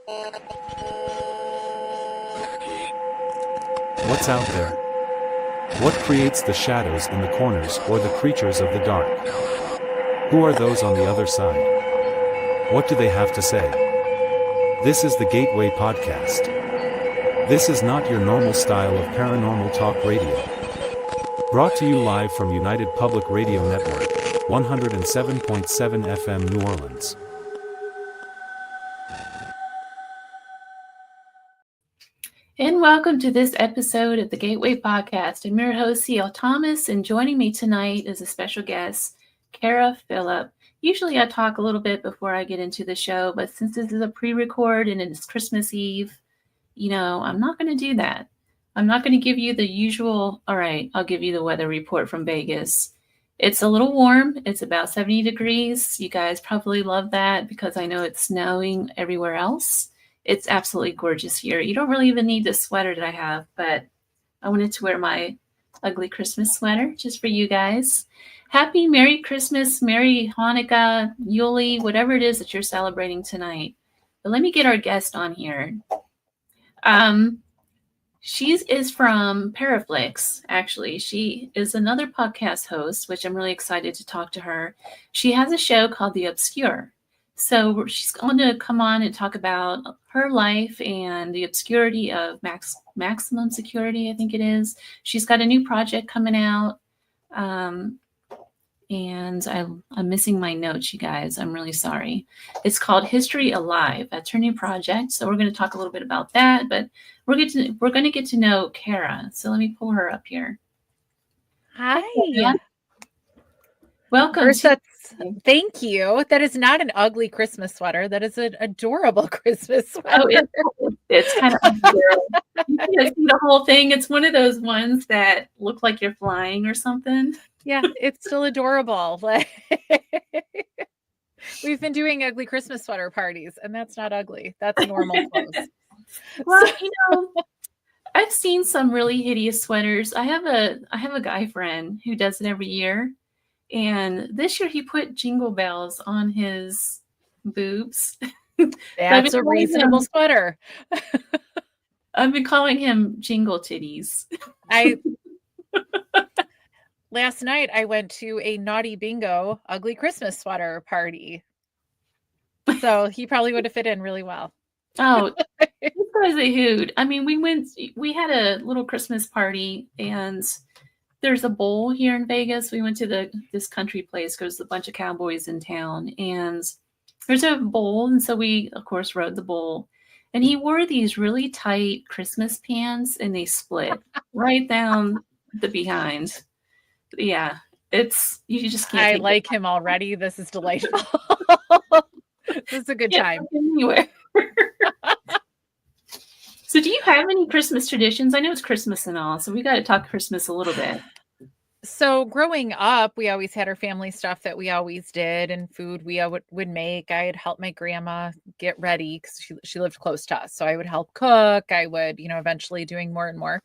What's out there? What creates the shadows in the corners or the creatures of the dark? Who are those on the other side? What do they have to say? This is the Gateway Podcast. This is not your normal style of paranormal talk radio. Brought to you live from United Public Radio Network, 107.7 FM New Orleans. And welcome to this episode of the Gateway Podcast. I'm your host, C.L. Thomas, and joining me tonight is a special guest, Kara Phillip. Usually I talk a little bit before I get into the show, but since this is a pre-record and it's Christmas Eve, I'm not going to do that. I'm not going to give you the usual, all right, I'll give you the weather report from Vegas. It's a little warm. It's about 70 degrees. You guys probably love that because I know it's snowing everywhere else. It's absolutely gorgeous here. You don't really even need the sweater that I have, but I wanted to wear my ugly Christmas sweater just for you guys. Happy Merry Christmas, Merry Hanukkah, Yule, whatever it is that you're celebrating tonight. But let me get our guest on here. She is from Paraflix, actually. She is another podcast host, which I'm really excited to talk to her. She has a show called The Obscure. So she's going to come on and talk about her life and the obscurity of maximum security, I think it is. She's got a new project coming out. And I'm missing my notes, you guys. I'm really sorry. It's called History Alive. That's her new project. So we're going to talk a little bit about that, but we're going to get to know Kara. So let me pull her up here. Hi. Welcome. Thank you. That is not an ugly Christmas sweater. That is an adorable Christmas sweater. It's kind of adorable. You can see the whole thing. It's one of those ones that look like you're flying or something. Yeah, it's still adorable. We've been doing ugly Christmas sweater parties, and that's not ugly. That's normal clothes. Well, I've seen some really hideous sweaters. I have a guy friend who does it every year. And this year he put jingle bells on his boobs. That's a reasonable sweater. I've been calling him jingle titties. Last night I went to a naughty bingo ugly Christmas sweater party. So he probably would have fit in really well. Oh, this guy's a hoot. I mean, we had a little Christmas party and there's a bowl here in Vegas. We went to this country place because there's a bunch of cowboys in town, and there's a bowl, and so we, of course, rode the bowl. And he wore these really tight Christmas pants, and they split right down the behind. Yeah, you just can't. I like him already. This is delightful. This is a good time. Anywhere. So do you have any Christmas traditions? I know it's Christmas and all, so we got to talk Christmas a little bit. So growing up, we always had our family stuff that we always did, and food we would make. I would help my grandma get ready because she lived close to us. So I would help cook. I would, eventually doing more and more.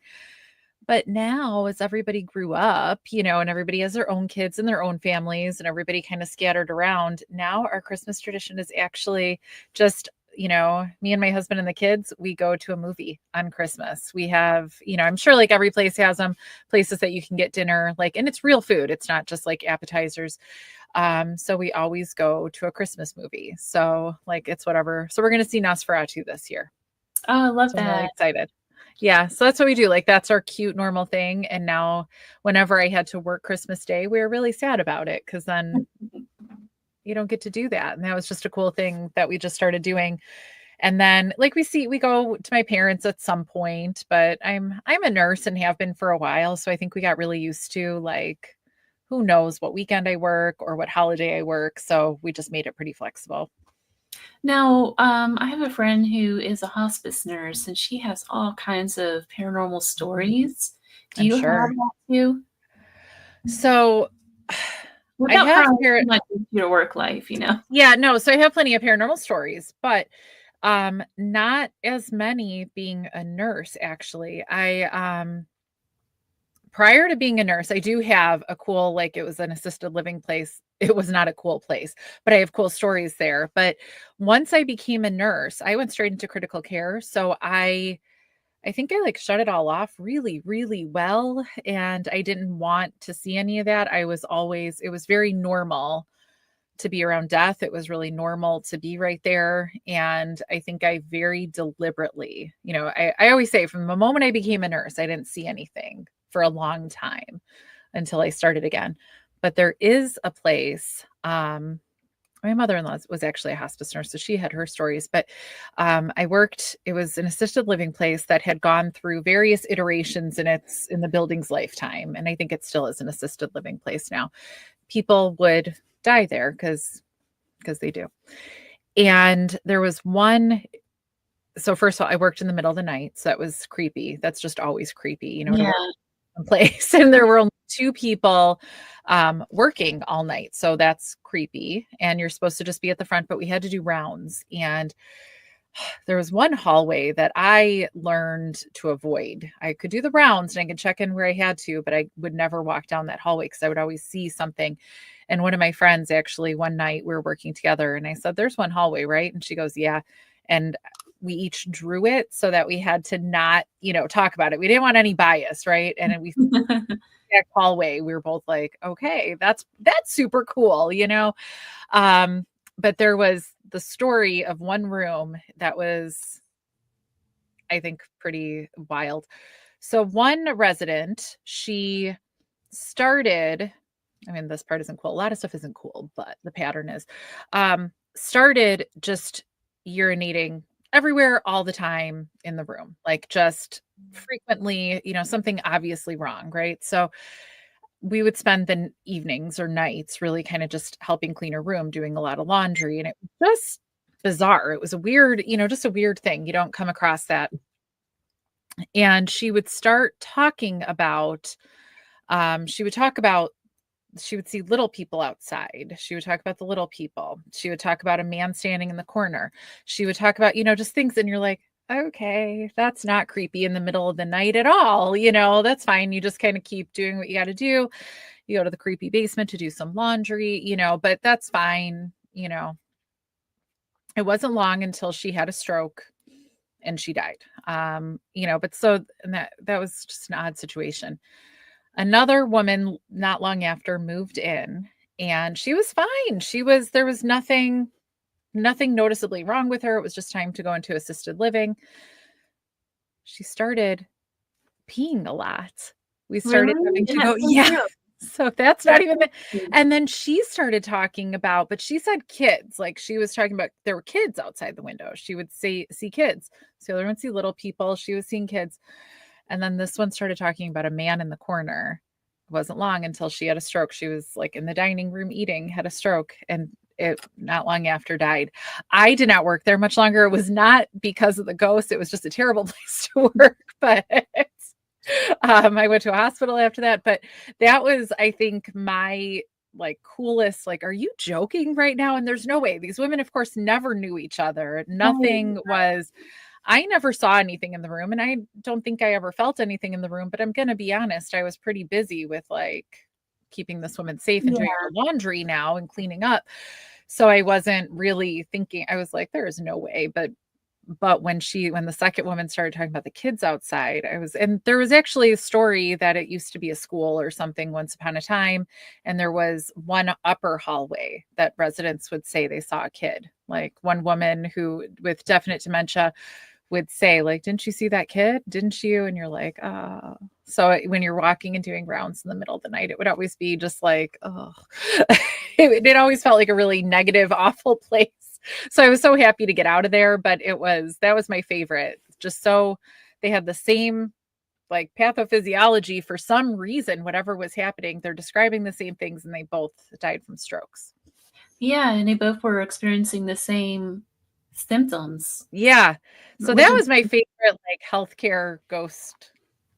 But now as everybody grew up, and everybody has their own kids and their own families and everybody kind of scattered around. Now our Christmas tradition is actually just me and my husband and the kids, we go to a movie on Christmas. We have, I'm sure like every place has them places that you can get dinner, and it's real food. It's not just like appetizers. So we always go to a Christmas movie. So it's whatever. So we're going to see Nosferatu this year. Oh, I love that. I'm really excited. Yeah. So that's what we do. That's our cute, normal thing. And now whenever I had to work Christmas Day, we were really sad about it because then you don't get to do that. And that was just a cool thing that we just started doing. And then we go to my parents at some point, but I'm a nurse and have been for a while. So I think we got really used to who knows what weekend I work or what holiday I work. So we just made it pretty flexible. Now, I have a friend who is a hospice nurse and she has all kinds of paranormal stories. Do you have that too? So without much into your work life, Yeah, no. So I have plenty of paranormal stories, but not as many being a nurse, actually. prior to being a nurse, I do have a cool, like it was an assisted living place. It was not a cool place, but I have cool stories there. But once I became a nurse, I went straight into critical care. So I think I like shut it all off really, really well. And I didn't want to see any of that. It was very normal to be around death. It was really normal to be right there. And I think I very deliberately, I always say from the moment I became a nurse, I didn't see anything for a long time until I started again. But there is a place, my mother-in-law was actually a hospice nurse, so she had her stories, but it was an assisted living place that had gone through various iterations in the building's lifetime. And I think it still is an assisted living place now. People would die there because they do. And there was one. So first of all, I worked in the middle of the night. So that was creepy. That's just always creepy, to work in place. And there were only 2 people working all night. So that's creepy. And you're supposed to just be at the front, but we had to do rounds. And there was one hallway that I learned to avoid. I could do the rounds and I could check in where I had to, but I would never walk down that hallway because I would always see something. And one of my friends, actually, one night we were working together and I said, "There's one hallway, right?" And she goes, "Yeah." And we each drew it so that we had to not, talk about it. We didn't want any bias, right? And we that hallway, we were both like, okay, that's super cool, but there was the story of one room that was, I think, pretty wild. So one resident, she started, this part isn't cool. A lot of stuff isn't cool, but the pattern is, started just urinating everywhere all the time in the room, like just frequently, something obviously wrong, right? So we would spend the evenings or nights really kind of just helping clean her room, doing a lot of laundry. And it was just bizarre. It was a weird, just a weird thing. You don't come across that. And she would start talking about, she would see little people outside. She would talk about the little people. She would talk about a man standing in the corner. She would talk about, just things. And you're like, okay, that's not creepy in the middle of the night at all. That's fine. You just kind of keep doing what you got to do. You go to the creepy basement to do some laundry, but that's fine. It wasn't long until she had a stroke and she died. But so and that was just an odd situation. Another woman not long after moved in and she was fine. There was nothing noticeably wrong with her. It was just time to go into assisted living. She started peeing a lot. We started having to go, yeah. So that's not even, and then she started talking about, but she said kids, like she was talking about, there were kids outside the window. She would see kids. So the other one see little people. She was seeing kids. And then this one started talking about a man in the corner. It wasn't long until she had a stroke. She was like in the dining room eating, had a stroke, and it not long after died. I did not work there much longer. It was not because of the ghost. It was just a terrible place to work. But I went to a hospital after that. But that was, I think, my coolest, are you joking right now? And there's no way. These women, of course, never knew each other. Nothing was, I never saw anything in the room. And I don't think I ever felt anything in the room. But I'm going to be honest, I was pretty busy with keeping this woman safe and doing her laundry now and cleaning up. So I wasn't really thinking, I was like, there is no way. But when the second woman started talking about the kids outside, and there was actually a story that it used to be a school or something once upon a time. And there was one upper hallway that residents would say they saw a kid, like one woman who with definite dementia would say, didn't you see that kid? Didn't you? And you're like, oh. So when you're walking and doing rounds in the middle of the night, it would always be just like, oh, it always felt like a really negative, awful place. So I was so happy to get out of there, but that was my favorite. Just so they had the same pathophysiology for some reason, whatever was happening, they're describing the same things and they both died from strokes. Yeah. And they both were experiencing the same symptoms. Yeah. So that was my favorite healthcare ghost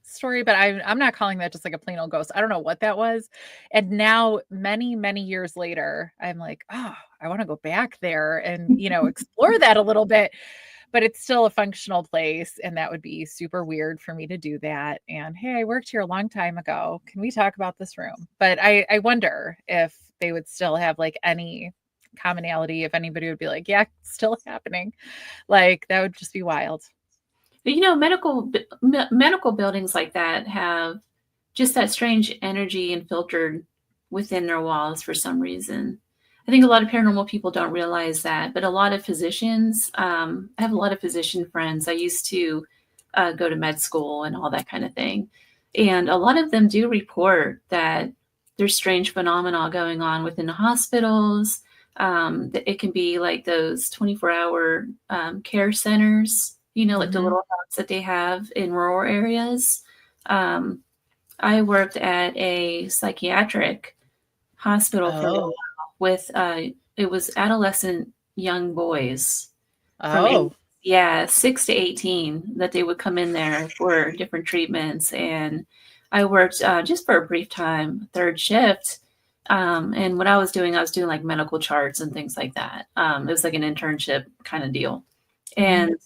story, but I'm not calling that just a plain old ghost. I don't know what that was. And now many, many years later, I'm like, oh, I want to go back there and, explore that a little bit. but it's still a functional place. And that would be super weird for me to do that. And hey, I worked here a long time ago. Can we talk about this room? But I wonder if they would still have like any commonality, if anybody would be like, yeah, it's still happening. Like that would just be wild. But, you know, medical buildings like that have just that strange energy infiltrated within their walls for some reason. I think a lot of paranormal people don't realize that, but a lot of physicians, I have a lot of physician friends. I used to go to med school and all that kind of thing. And a lot of them do report that there's strange phenomena going on within the hospitals. It can be like those 24-hour care centers, you know, like the little hubs that they have in rural areas. I worked at a psychiatric hospital for a while with it was adolescent young boys from 6 to 18 that they would come in there for different treatments. And I worked just for a brief time, third shift. And what I was doing like medical charts and things like that. It was like an internship kind of deal. And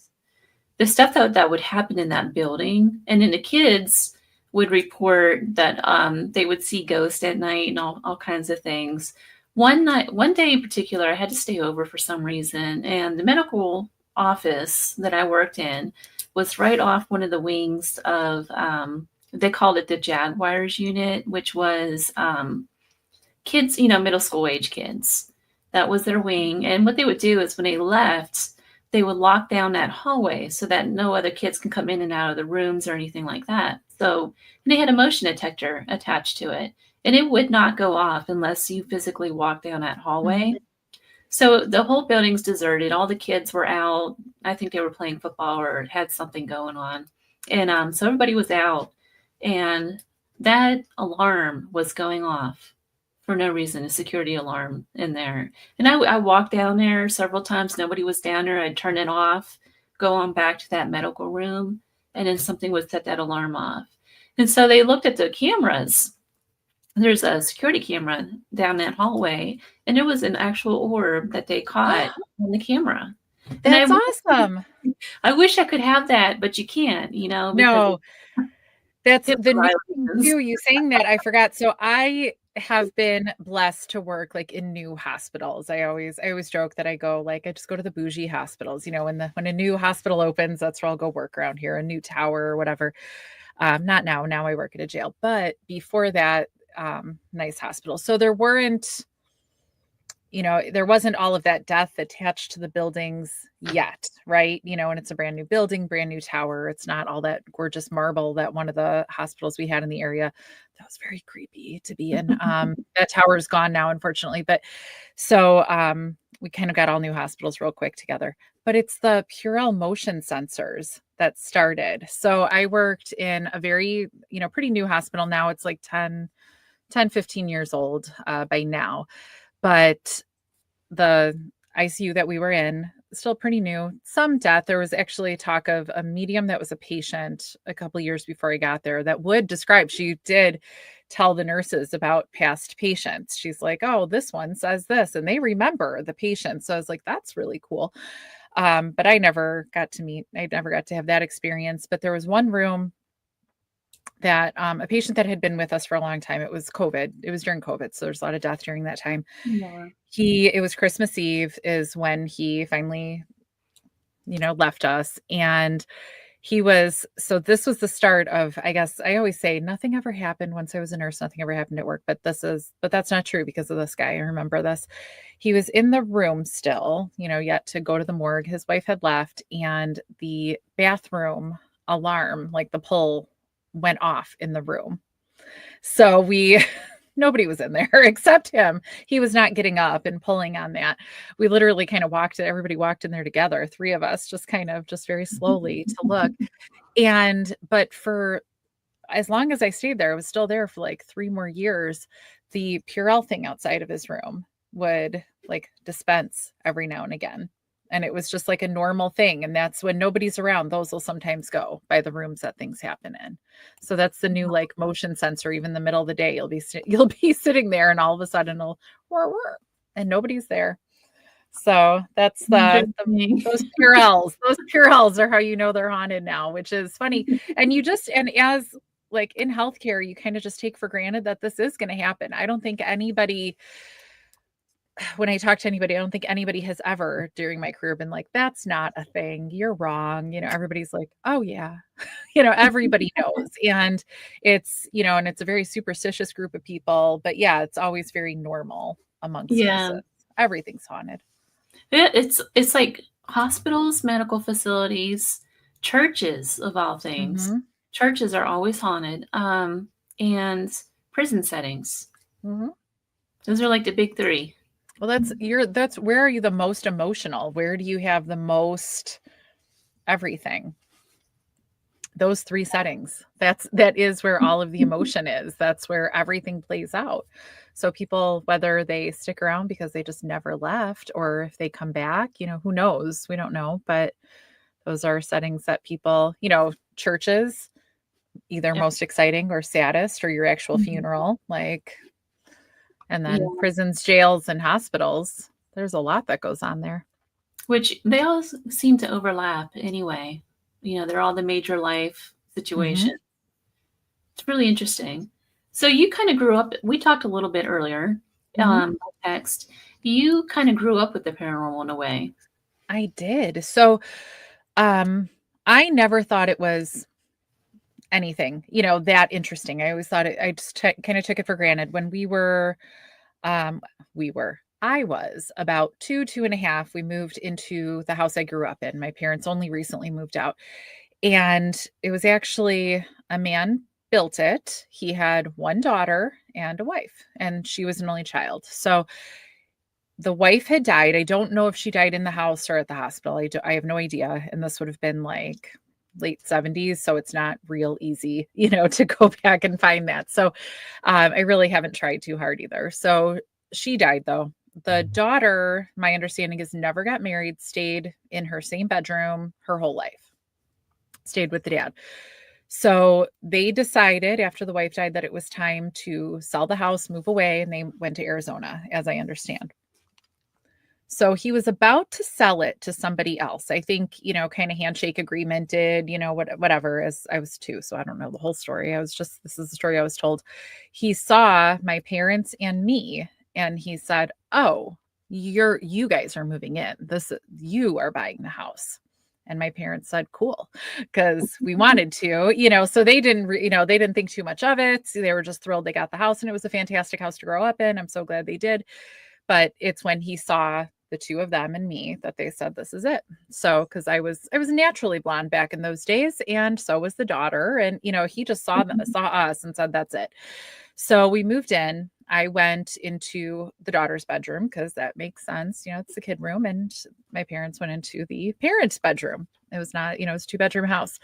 the stuff that would happen in that building, and then the kids would report that they would see ghosts at night and all kinds of things. One day in particular, I had to stay over for some reason, and the medical office that I worked in was right off one of the wings of, they called it the Jaguars unit, which was kids, you know, middle school age kids. That was their wing. And what they would do is when they left, they would lock down that hallway so that no other kids can come in and out of the rooms or anything like that. So they had a motion detector attached to it, and it would not go off unless you physically walk down that hallway. So the whole building's deserted. All the kids were out. I think they were playing football or had something going on. And so everybody was out, and that alarm was going off for no reason, a security alarm in there. And I walked down there several times. Nobody was down there. I'd turn it off, go on back to that medical room, and then something would set that alarm off. And so they looked at the cameras. There's a security camera down that hallway, and there was an actual orb that they caught on the camera. That's awesome. I wish I could have that, but you can't, you know. No, that's the new thing too. You saying that, I forgot. So I have been blessed to work like in new hospitals. I always joke that I go like, I just go to the bougie hospitals, you know, when a new hospital opens, that's where I'll go work around here, a new tower or whatever. Not now I work at a jail, but before that, nice hospital. So there wasn't all of that death attached to the buildings yet. Right. You know, and it's a brand new building, brand new tower. It's not all that gorgeous marble that one of the hospitals we had in the area. That was very creepy to be in. That tower is gone now, unfortunately. But so we kind of got all new hospitals real quick together. But it's the Purell motion sensors that started. So I worked in a very, you know, pretty new hospital. Now it's like 15 years old by now. But the ICU that we were in, still pretty new, some death. There was actually talk of a medium that was a patient a couple of years before I got there that would describe, she did tell the nurses about past patients. She's like, oh, this one says this, and they remember the patient. So I was like, that's really cool. But I never got to have that experience. But there was one room that a patient that had been with us for a long time. It was COVID. It was during COVID. So there's a lot of death during that time. Yeah. It was Christmas Eve is when he finally, you know, left us. And so this was the start of, I guess I always say nothing ever happened once I was a nurse, nothing ever happened at work, but that's not true because of this guy. I remember this. He was in the room still, you know, yet to go to the morgue. His wife had left, and the bathroom alarm, like the pull, went off in the room. So nobody was in there except him. He was not getting up and pulling on that. We literally kind of everybody walked in there together, three of us, just very slowly to look. But for as long as I stayed there, I was still there for like 3 more years. The Purell thing outside of his room would like dispense every now and again. And it was just like a normal thing. And that's when nobody's around. Those will sometimes go by the rooms that things happen in. So that's the new like motion sensor. Even in the middle of the day, you'll be sitting there, and all of a sudden it'll and nobody's there. So that's Interesting. those Purells. Those Purells are how you know they're haunted now, which is funny. And as like in healthcare, you kind of just take for granted that this is going to happen. I don't think anybody, when I talk to anybody, I don't think anybody has ever during my career been like, that's not a thing. You're wrong. Everybody's like, oh yeah. Everybody knows. And it's, and it's a very superstitious group of people, but yeah, it's always very normal amongst Yeah. us. Everything's haunted. It's like hospitals, medical facilities, churches of all things. Mm-hmm. Churches are always haunted. And prison settings. Mm-hmm. Those are like the big three. Well, that's where are you the most emotional? Where do you have the most everything? Those three settings. That is where all of the emotion is. That's where everything plays out. So people, whether they stick around because they just never left, or if they come back, who knows? We don't know. But those are settings that people, churches, either most exciting or saddest, or your actual funeral, and then prisons, jails, and hospitals. There's a lot that goes on there. Which they all seem to overlap anyway. They're all the major life situations. Mm-hmm. It's really interesting. So you kind of grew up, we talked a little bit earlier, text. You kind of grew up with the paranormal in a way. I did. So I never thought it was anything, that interesting. I always thought I just kind of took it for granted. When I was about 2.5. We moved into the house I grew up in. My parents only recently moved out. And it was actually a man built it. He had one daughter and a wife, and she was an only child. So the wife had died. I don't know if she died in the house or at the hospital. I have no idea. And this would have been like late 70s. So it's not real easy, to go back and find that. So I really haven't tried too hard either. So she died though. The daughter, my understanding is, never got married, stayed in her same bedroom her whole life, stayed with the dad. So they decided after the wife died that it was time to sell the house, move away, and they went to Arizona, as I understand. So he was about to sell it to somebody else. I think, kind of handshake agreement did, whatever, as I was 2. So I don't know the whole story. This is the story I was told. He saw my parents and me, and he said, oh, you guys are moving in. You are buying the house. And my parents said, cool, because we wanted to, so they didn't, they didn't think too much of it. They were just thrilled they got the house, and it was a fantastic house to grow up in. I'm so glad they did. But it's when he saw the two of them and me that they said, this is it. So, because I was naturally blonde back in those days, and so was the daughter. And, he just saw us and said, that's it. So we moved in. I went into the daughter's bedroom because that makes sense. It's the kid room, and my parents went into the parents' bedroom. It was not, it was a 2-bedroom house.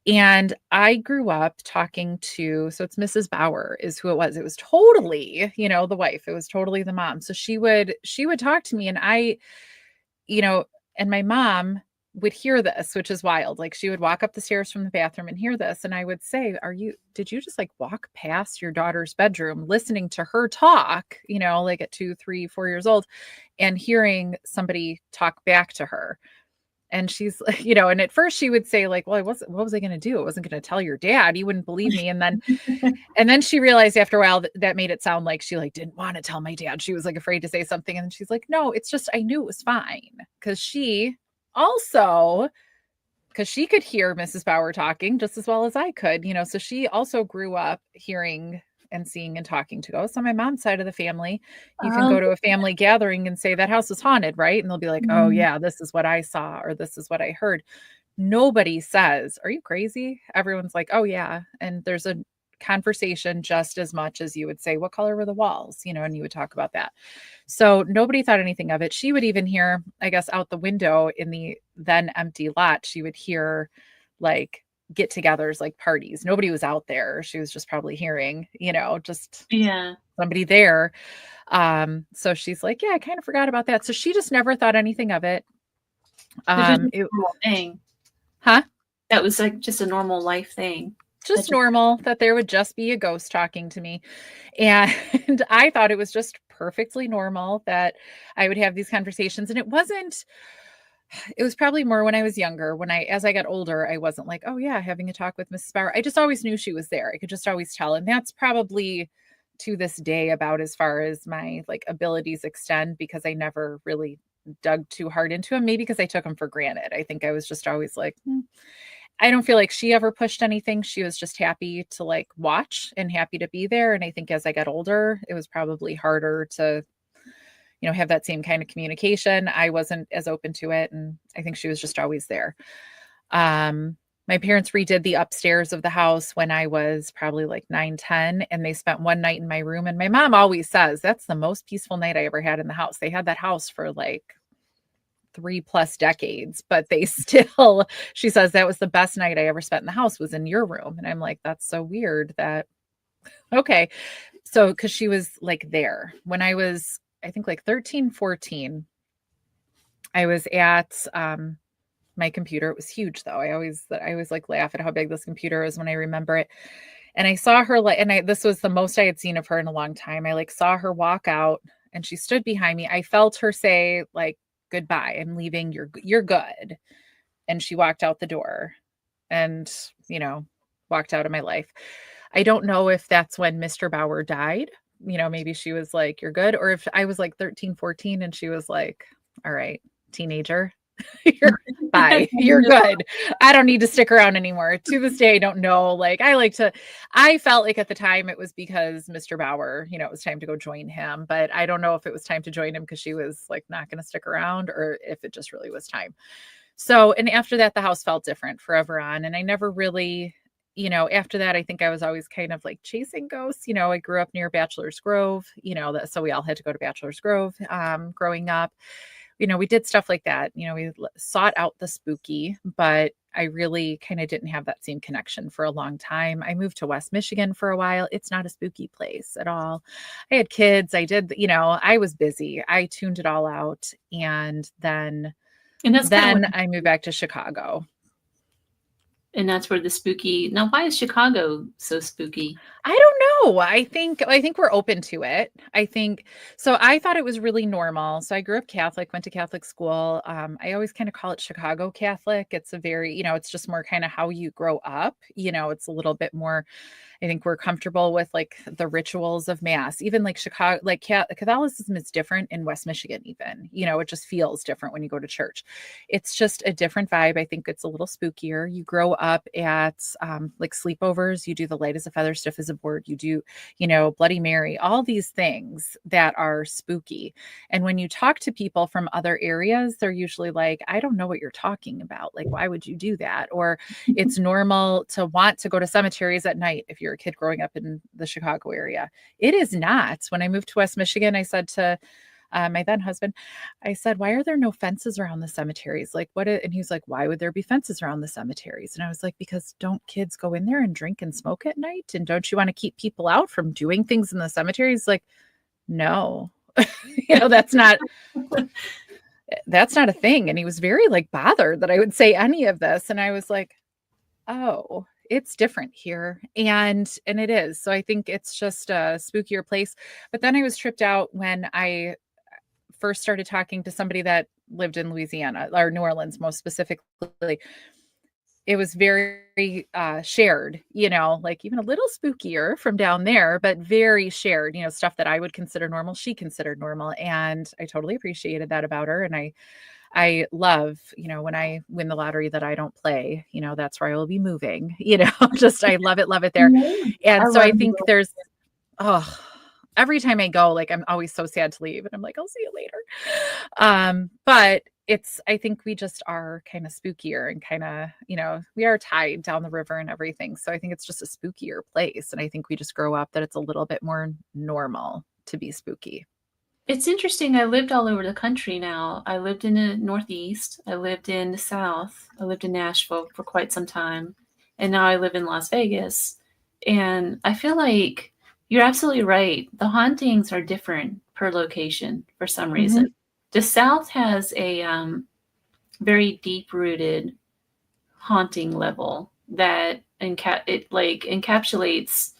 And I grew up talking to, so it's Mrs. Bauer is who it was. It was totally, the wife. It was totally the mom. So she would talk to me, and and my mom would hear this, which is wild. Like, she would walk up the stairs from the bathroom and hear this. And I would say, did you just walk past your daughter's bedroom, listening to her talk, at 2, 3, 4 years old, and hearing somebody talk back to her? And she's, and at first she would say well, what was I going to do? I wasn't going to tell your dad. You wouldn't believe me. And then she realized after a while that made it sound like she didn't want to tell my dad. She was afraid to say something. And she's like, no, it's just, I knew it was fine. Because she could hear Mrs. Bauer talking just as well as I could, so she also grew up hearing and seeing and talking to ghosts. On my mom's side of the family, you can go to a family gathering and say that house is haunted, right? And they'll be like, oh yeah, this is what I saw, or this is what I heard. Nobody says, are you crazy? Everyone's like, oh yeah. And there's a conversation just as much as you would say, what color were the walls? And you would talk about that. So nobody thought anything of it. She would even hear, I guess, out the window in the then empty lot, she would hear get-togethers, parties. Nobody was out there. She was just probably hearing, just somebody there. So she's like, yeah, I kind of forgot about that. So she just never thought anything of it. It was a normal thing. Huh? That was just a normal life thing. just normal that there would just be a ghost talking to me. And I thought it was just perfectly normal that I would have these conversations. And it was probably more when I was younger. As I got older, I wasn't like, oh yeah, having a talk with Mrs. Bauer. I just always knew she was there. I could just always tell. And that's probably to this day about as far as my like abilities extend, because I never really dug too hard into them. Maybe because I took them for granted. I think I was just always like, I don't feel like she ever pushed anything. She was just happy to like watch and happy to be there. And I think as I got older, it was probably harder to, have that same kind of communication. I wasn't as open to it. And I think she was just always there. My parents redid the upstairs of the house when I was probably like 9, 10, and they spent one night in my room. And my mom always says that's the most peaceful night I ever had in the house. They had that house for like 3+ decades, but she says that was the best night I ever spent in the house was in your room. And I'm like, that's so weird okay. So, cause she was like there when I was, I think like 13, 14, I was at, my computer. It was huge though. I always like laugh at how big this computer is when I remember it. And I saw her this was the most I had seen of her in a long time. I like saw her walk out and she stood behind me. I felt her say like, goodbye, I'm leaving. You're good. And she walked out the door and, walked out of my life. I don't know if that's when Mr. Bauer died. Maybe she was like, you're good. Or if I was like 13, 14 and she was like, all right, teenager, bye, you're good. I don't need to stick around anymore. To this day, I don't know. Like I felt like at the time it was because Mr. Bauer, it was time to go join him, but I don't know if it was time to join him because she was like not going to stick around or if it just really was time. So, and after that, the house felt different forever on. And I never really, after that, I think I was always kind of like chasing ghosts. I grew up near Bachelor's Grove, so we all had to go to Bachelor's Grove growing up. We did stuff like that. We sought out the spooky, but I really kind of didn't have that same connection for a long time. I moved to West Michigan for a while. It's not a spooky place at all. I had kids. I did, I was busy. I tuned it all out. And then I moved back to Chicago. And that's where the spooky. Now, why is Chicago so spooky? I don't know. I think we're open to it. I think so. I thought it was really normal. So I grew up Catholic, went to Catholic school. I always kind of call it Chicago Catholic. It's a very, it's just more kind of how you grow up. It's a little bit more. I think we're comfortable with like the rituals of mass, even like Chicago, like Catholicism is different in West Michigan, even, it just feels different when you go to church. It's just a different vibe. I think it's a little spookier. You grow up at like sleepovers, you do the light as a feather, stiff as a board, you do, Bloody Mary, all these things that are spooky. And when you talk to people from other areas, they're usually like, I don't know what you're talking about. Like, why would you do that? Or it's normal to want to go to cemeteries at night if you're a kid growing up in the Chicago area. It is not. When I moved to West Michigan, I said to my then husband, I said, why are there no fences around the cemeteries? Like and he's like, why would there be fences around the cemeteries? And I was like, because don't kids go in there and drink and smoke at night? And don't you want to keep people out from doing things in the cemeteries? Like, no, that's not a thing. And he was very like bothered that I would say any of this. And I was like, oh, it's different here. And it is. So I think it's just a spookier place. But then I was tripped out when I first started talking to somebody that lived in Louisiana or New Orleans, most specifically. It was very shared, like even a little spookier from down there, but very shared, stuff that I would consider normal, she considered normal. And I totally appreciated that about her. And I love, when I win the lottery that I don't play, that's where I will be moving, just, I love it there. And so I think there's, every time I go, like, I'm always so sad to leave and I'm like, I'll see you later. But I think we just are kind of spookier and kind of, we are tied down the river and everything. So I think it's just a spookier place. And I think we just grow up that it's a little bit more normal to be spooky. It's interesting. I lived all over the country now. I lived in the Northeast. I lived in the South. I lived in Nashville for quite some time. And now I live in Las Vegas. And I feel like you're absolutely right. The hauntings are different per location for some reason. Mm-hmm. The South has a very deep-rooted haunting level that it like encapsulates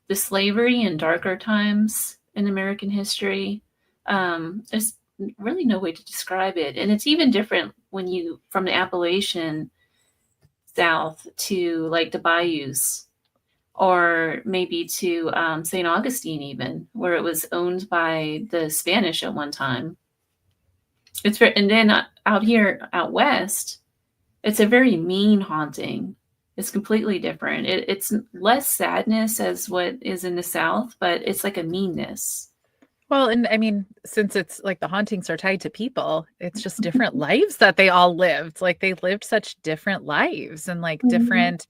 the slavery and darker times in American history. There's really no way to describe it. And it's even different when you, from the Appalachian south to like the bayous, or maybe to St. Augustine even, where it was owned by the Spanish at one time. It's very, and then out here, out west, it's a very mean haunting. It's completely different. It's less sadness as what is in the South, but it's like a meanness. Well, and I mean, since it's like the hauntings are tied to people, it's just different lives that they all lived. Like they lived such different lives and like different.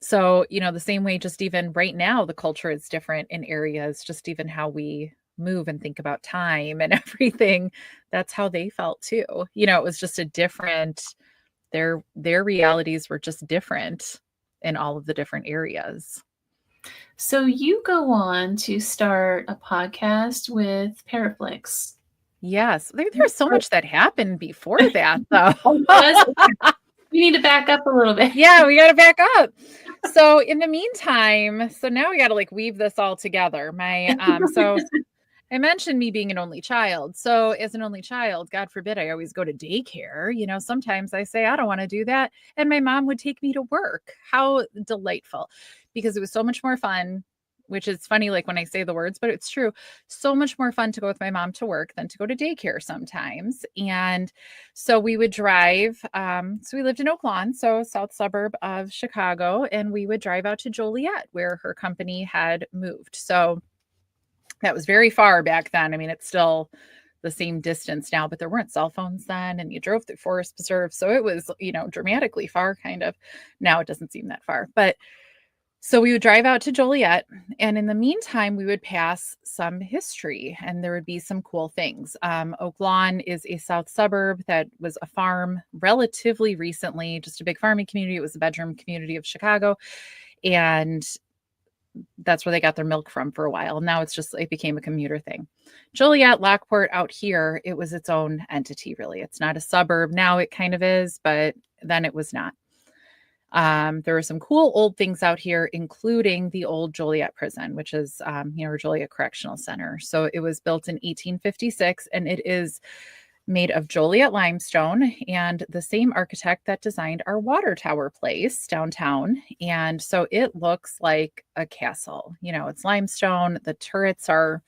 So, the same way, just even right now, the culture is different in areas, just even how we move and think about time and everything. That's how they felt too. It was just a different, their realities were just different in all of the different areas. So you go on to start a podcast with Paraflix. Yes. There's so much that happened before that, though. We need to back up a little bit. Yeah, we got to back up. So in the meantime, now we got to like weave this all together. So I mentioned me being an only child. So as an only child, God forbid, I always go to daycare. Sometimes I say, I don't want to do that. And my mom would take me to work. How delightful, because it was so much more fun, which is funny, like when I say the words, but it's true. So much more fun to go with my mom to work than to go to daycare sometimes. And so we would drive. So we lived in Oak Lawn, so south suburb of Chicago, and we would drive out to Joliet where her company had moved. So that was very far back then. I mean, it's still the same distance now, but there weren't cell phones then, and you drove through forest preserve. So it was, dramatically far kind of. Now it doesn't seem that far, but so we would drive out to Joliet, and in the meantime, we would pass some history, and there would be some cool things. Oak Lawn is a south suburb that was a farm relatively recently, just a big farming community. It was the bedroom community of Chicago, and that's where they got their milk from for a while. Now it became a commuter thing. Joliet, Lockport out here, it was its own entity, really. It's not a suburb. Now it kind of is, but then it was not. There were some cool old things out here, including the Old Joliet Prison, which is, Joliet Correctional Center. So it was built in 1856, and it is made of Joliet limestone, and the same architect that designed our water tower place downtown. And so it looks like a castle. It's limestone. The turrets are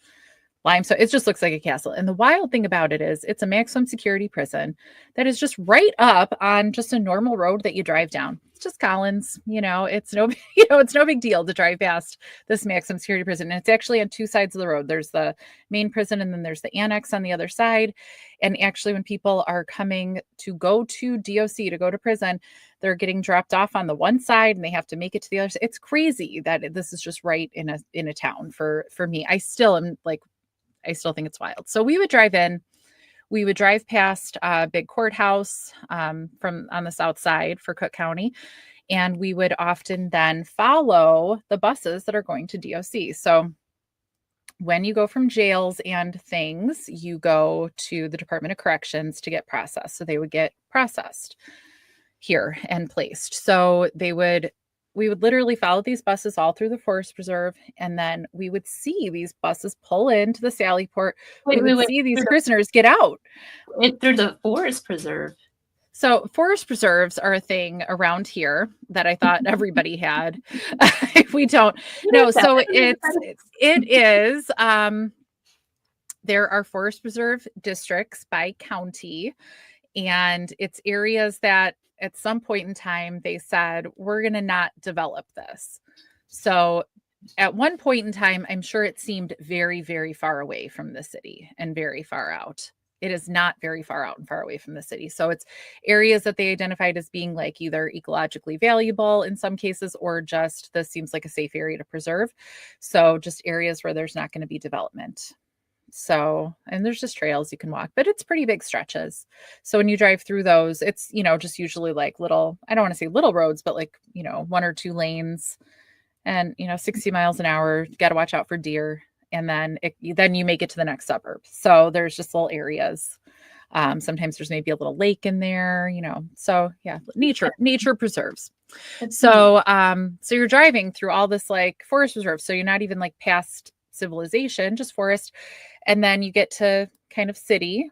limestone. It just looks like a castle. And the wild thing about it is it's a maximum security prison that is just right up on just a normal road that you drive down. It's just Collins, it's no, it's no big deal to drive past this maximum security prison. And it's actually on two sides of the road. There's the main prison, and then there's the annex on the other side. And actually, when people are coming to go to DOC, to go to prison, they're getting dropped off on the one side and they have to make it to the other side. It's crazy that this is just right in a town for me. I still think it's wild. So we would drive in. We would drive past a big courthouse from on the south side for Cook County. And we would often then follow the buses that are going to DOC. So when you go from jails and things, you go to the Department of Corrections to get processed. So they would get processed here and placed. So we would literally follow these buses all through the forest preserve, and then we would see these buses pull into the Sally Port. We would see these prisoners get out. There's a forest preserve. So forest preserves are a thing around here that I thought everybody had. We don't. No, so it is. There are forest preserve districts by county, and it's areas that at some point in time, they said, we're going to not develop this. So at one point in time, I'm sure it seemed very, very far away from the city and very far out. It is not very far out and far away from the city. So it's areas that they identified as being like either ecologically valuable in some cases, or just this seems like a safe area to preserve. So just areas where there's not going to be development. So, and there's just trails you can walk, but it's pretty big stretches. So when you drive through those, it's, just usually like little, I don't want to say little roads, but like, 1 or 2 lanes and, 60 miles an hour, you got to watch out for deer. And then you make it to the next suburb. So there's just little areas. Sometimes there's maybe a little lake in there, so yeah, nature preserves. That's So, so you're driving through all this like forest reserve. So you're not even like past civilization, just forest. And then you get to kind of city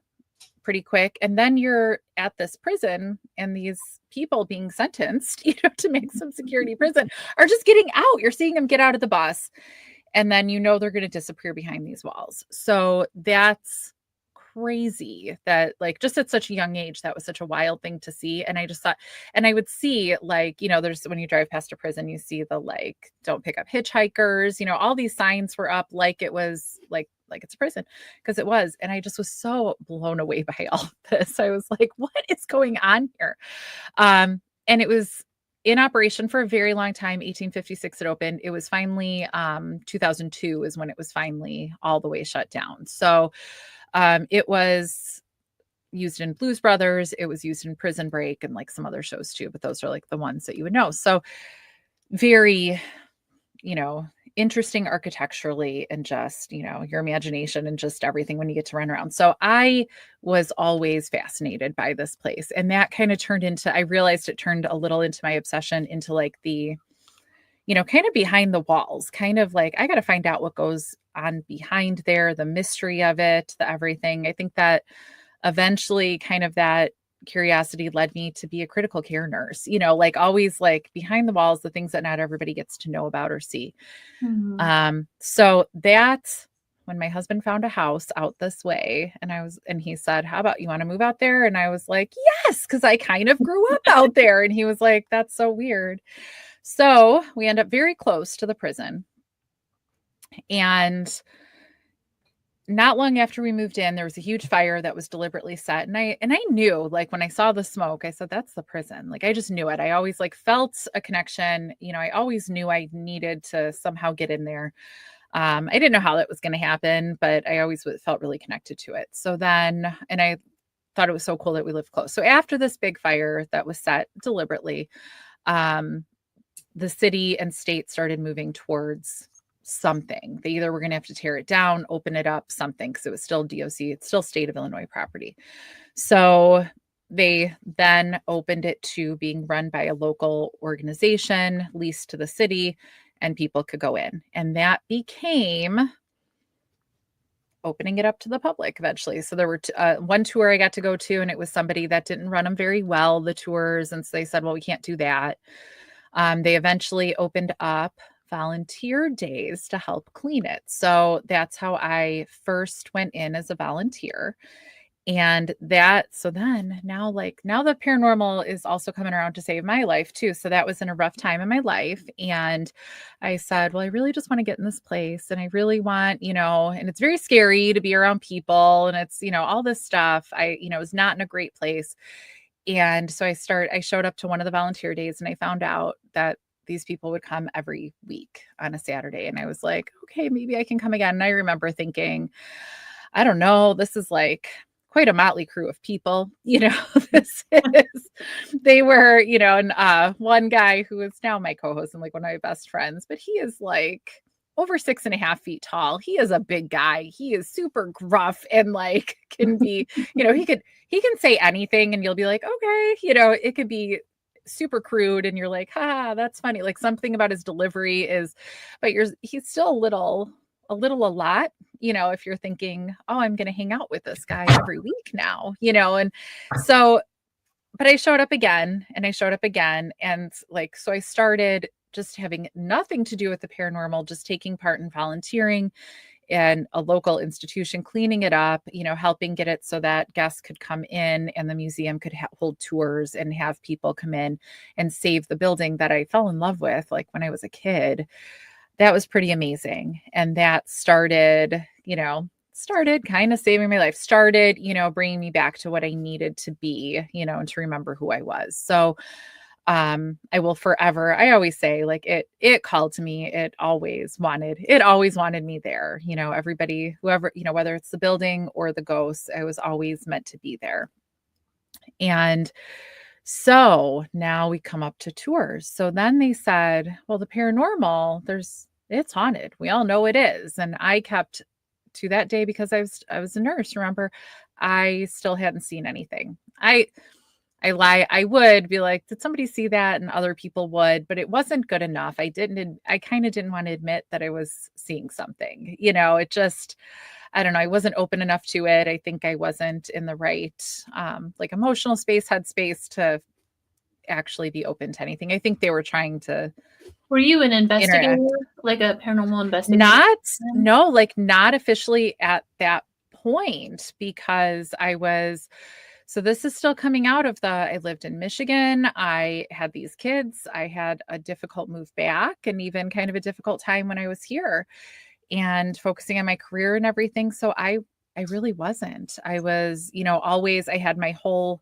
pretty quick. And then you're at this prison and these people being sentenced, to maximum security prison are just getting out. You're seeing them get out of the bus. And then they're going to disappear behind these walls. So that's crazy that like just at such a young age, that was such a wild thing to see. And I just thought, and I would see like, there's when you drive past a prison, you see the like, don't pick up hitchhikers, all these signs were up like it was like it's a prison, because it was. And I just was so blown away by all of this. I was like, what is going on here? And it was in operation for a very long time. 1856 it opened. It was finally 2002 is when it was finally all the way shut down. So it was used in Blues Brothers. It was used in Prison Break and like some other shows too, but those are like the ones that you would know. So very, interesting architecturally and just, your imagination and just everything when you get to run around. So I was always fascinated by this place. And that kind of turned into, I realized it turned a little into my obsession into like the, kind of behind the walls, kind of like, I got to find out what goes on behind there, the mystery of it, the everything. I think that eventually kind of that curiosity led me to be a critical care nurse, like always like behind the walls, the things that not everybody gets to know about or see. So that's when my husband found a house out this way and he said, how about you want to move out there? And I was like, yes, because I kind of grew up out there. And he was like, that's so weird. So we end up very close to the prison. And not long after we moved in, there was a huge fire that was deliberately set. And I knew, like, when I saw the smoke, I said, that's the prison. Like, I just knew it. I always like felt a connection. I always knew I needed to somehow get in there. I didn't know how that was going to happen, but I always felt really connected to it. So then, and I thought it was so cool that we lived close. So after this big fire that was set deliberately, the city and state started moving towards something. They either were going to have to tear it down, open it up, something, because it was still DOC, it's still state of Illinois property. So they then opened it to being run by a local organization, leased to the city, and people could go in. And that became opening it up to the public eventually. So there were one tour I got to go to, and it was somebody that didn't run them very well, the tours. And so they said, well, we can't do that. They eventually opened up volunteer days to help clean it. So that's how I first went in as a volunteer. And so then now the paranormal is also coming around to save my life too. So that was in a rough time in my life. And I said, well, I really just want to get in this place. And I really want, and it's very scary to be around people. And it's, all this stuff. I was not in a great place. And so I showed up to one of the volunteer days and I found out that these people would come every week on a Saturday. And I was like, okay, maybe I can come again. And I remember thinking, I don't know, this is like quite a motley crew of people, they were, and one guy who is now my co-host and like one of my best friends, but he is like over 6.5 feet tall. He is a big guy. He is super gruff and like can be, he can say anything and you'll be like, okay, it could be super crude and you're like, that's funny. Like something about his delivery is, but he's still a lot, if you're thinking, oh, I'm going to hang out with this guy every week now, and so, but I showed up again and like, so I started just having nothing to do with the paranormal, just taking part in volunteering and a local institution, cleaning it up, helping get it so that guests could come in and the museum could hold tours and have people come in and save the building that I fell in love with, like when I was a kid. That was pretty amazing. And that started kind of saving my life, started, bringing me back to what I needed to be, and to remember who I was. So I will forever, I always say like it called to me. It always wanted me there, everybody, whoever, whether it's the building or the ghosts, I was always meant to be there. And so now we come up to tours. So then they said, well, the paranormal, it's haunted. We all know it is. And I kept to that day because I was a nurse. Remember, I still hadn't seen anything. I lie. I would be like, did somebody see that? And other people would, but it wasn't good enough. I kind of didn't want to admit that I was seeing something, it just, I don't know. I wasn't open enough to it. I think I wasn't in the right, like emotional space, headspace to actually be open to anything. I think they were trying to Were you an investigator, interact. like a paranormal investigator? Not officially at that point because so this is still coming out of I lived in Michigan. I had these kids. I had a difficult move back and even kind of a difficult time when I was here and focusing on my career and everything. So I really wasn't. I was, always, I had the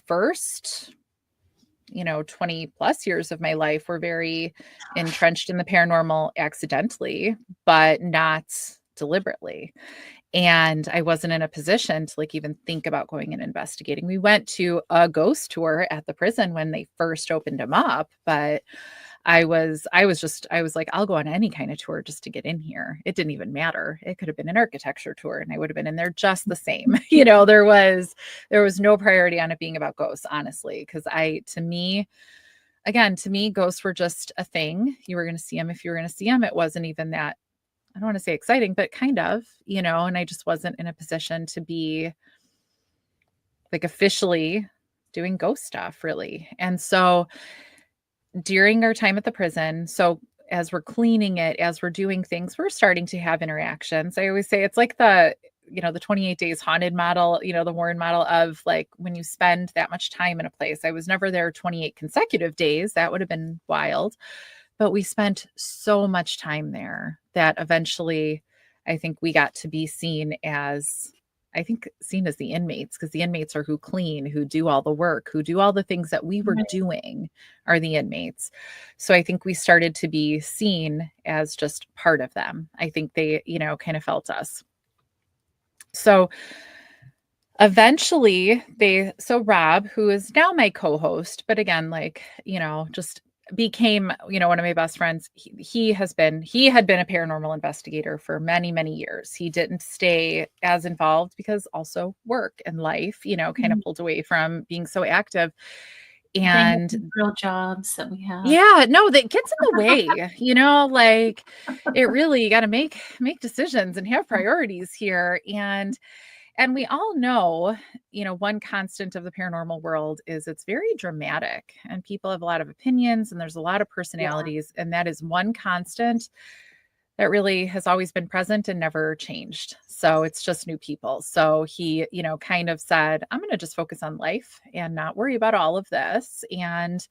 first 20 plus years of my life were very entrenched in the paranormal accidentally, but not deliberately. And I wasn't in a position to like even think about going and investigating. We went to a ghost tour at the prison when they first opened them up, but I was like, I'll go on any kind of tour just to get in here. It didn't even matter. It could have been an architecture tour and I would have been in there just the same. There was no priority on it being about ghosts, honestly. Cause to me, ghosts were just a thing. You were going to see them if you were going to see them. It wasn't even that, I don't want to say exciting, but kind of, and I just wasn't in a position to be like officially doing ghost stuff really. And so during our time at the prison, so as we're cleaning it, as we're doing things, we're starting to have interactions. I always say it's like the 28 days haunted model, the Warren model of like when you spend that much time in a place. I was never there 28 consecutive days. That would have been wild. But we spent so much time there that eventually I think we got to be seen as the inmates, because the inmates are who clean, who do all the work, who do all the things that we were doing are the inmates. So I think we started to be seen as just part of them. I think they, kind of felt us. So eventually Rob, who is now my co-host, but again, like, just became, one of my best friends. He had been a paranormal investigator for many, many years. He didn't stay as involved because also work and life, kind of pulled away from being so active. And real jobs that we have. Yeah, no, that gets in the way, like it really, you got to make decisions and have priorities here. And we all know, one constant of the paranormal world is it's very dramatic and people have a lot of opinions and there's a lot of personalities. Yeah. And that is one constant that really has always been present and never changed. So it's just new people. So he, kind of said, I'm going to just focus on life and not worry about all of this. And,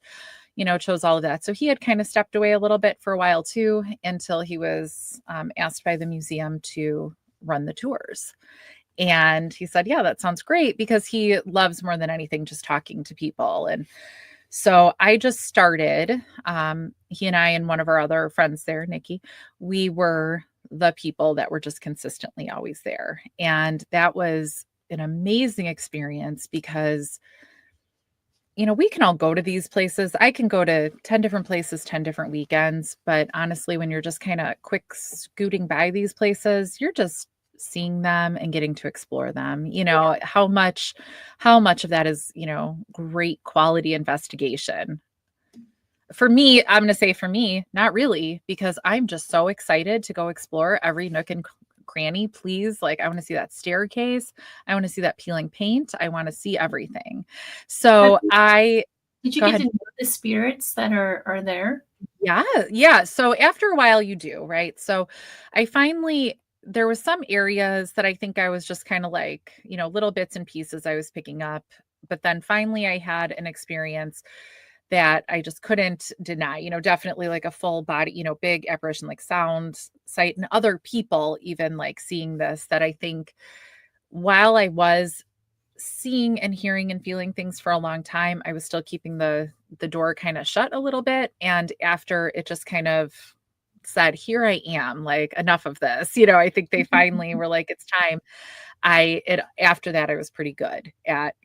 chose all of that. So he had kind of stepped away a little bit for a while too, until he was asked by the museum to run the tours. And he said, yeah, that sounds great, because he loves more than anything just talking to people. And so I just started, he and I and one of our other friends there, Nikki, we were the people that were just consistently always there. And that was an amazing experience because, we can all go to these places. I can go to 10 different places, 10 different weekends. But honestly, when you're just kind of quick scooting by these places, you're just seeing them and getting to explore them. How much of that is, great quality investigation. For me, I'm going to say for me, not really, because I'm just so excited to go explore every nook and cranny. Please, like, I want to see that staircase. I want to see that peeling paint. I want to see everything. So did you get to know the spirits that are there? Yeah. So after a while you do, right? So there was some areas that I think I was just kind of like, little bits and pieces I was picking up. But then finally I had an experience that I just couldn't deny, definitely like a full body, big apparition, like sound, sight, and other people even like seeing this, that I think while I was seeing and hearing and feeling things for a long time, I was still keeping the door kind of shut a little bit. And after it just kind of said, here I am, like, enough of this, I think they finally were like, it's time. After that, I was pretty good at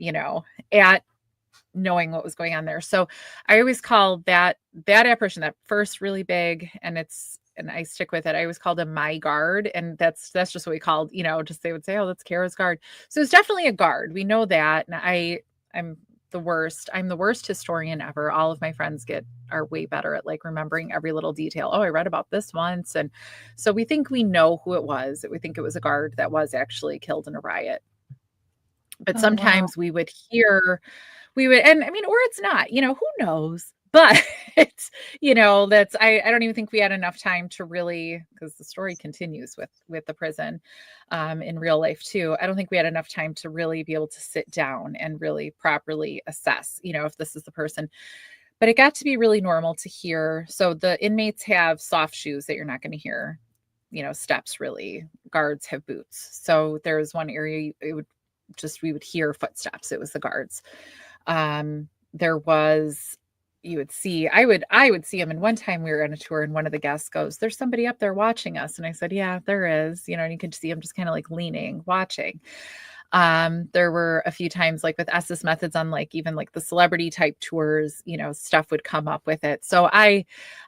knowing what was going on there. So I always call that apparition, that first really big, and I stick with it. I always called him my guard. And that's just what we called, just they would say, oh, that's Kara's guard. So it's definitely a guard. We know that. And I'm the worst. I'm the worst historian ever. All of my friends are way better at like remembering every little detail. Oh, I read about this once. And so we think we know who it was. We think it was a guard that was actually killed in a riot. But sometimes we would hear, and I mean, or it's not, you know, who knows? But it's, you know, I don't even think we had enough time to really, because the story continues with the prison in real life too. I don't think we had enough time to really be able to sit down and really properly assess, you know, if this is the person. But it got to be really normal to hear. So the inmates have soft shoes that you're not going to hear, you know, steps really. Guards have boots. So there's one area we would hear footsteps. It was the guards. There was, you would see, I would see him. And one time we were on a tour and one of the guests goes, "There's somebody up there watching us." And I said, "Yeah, there is," you know, and you could see him just kind of like leaning, watching. There were a few times like with Estes Methods on like even like the celebrity type tours, you know, stuff would come up with it. So I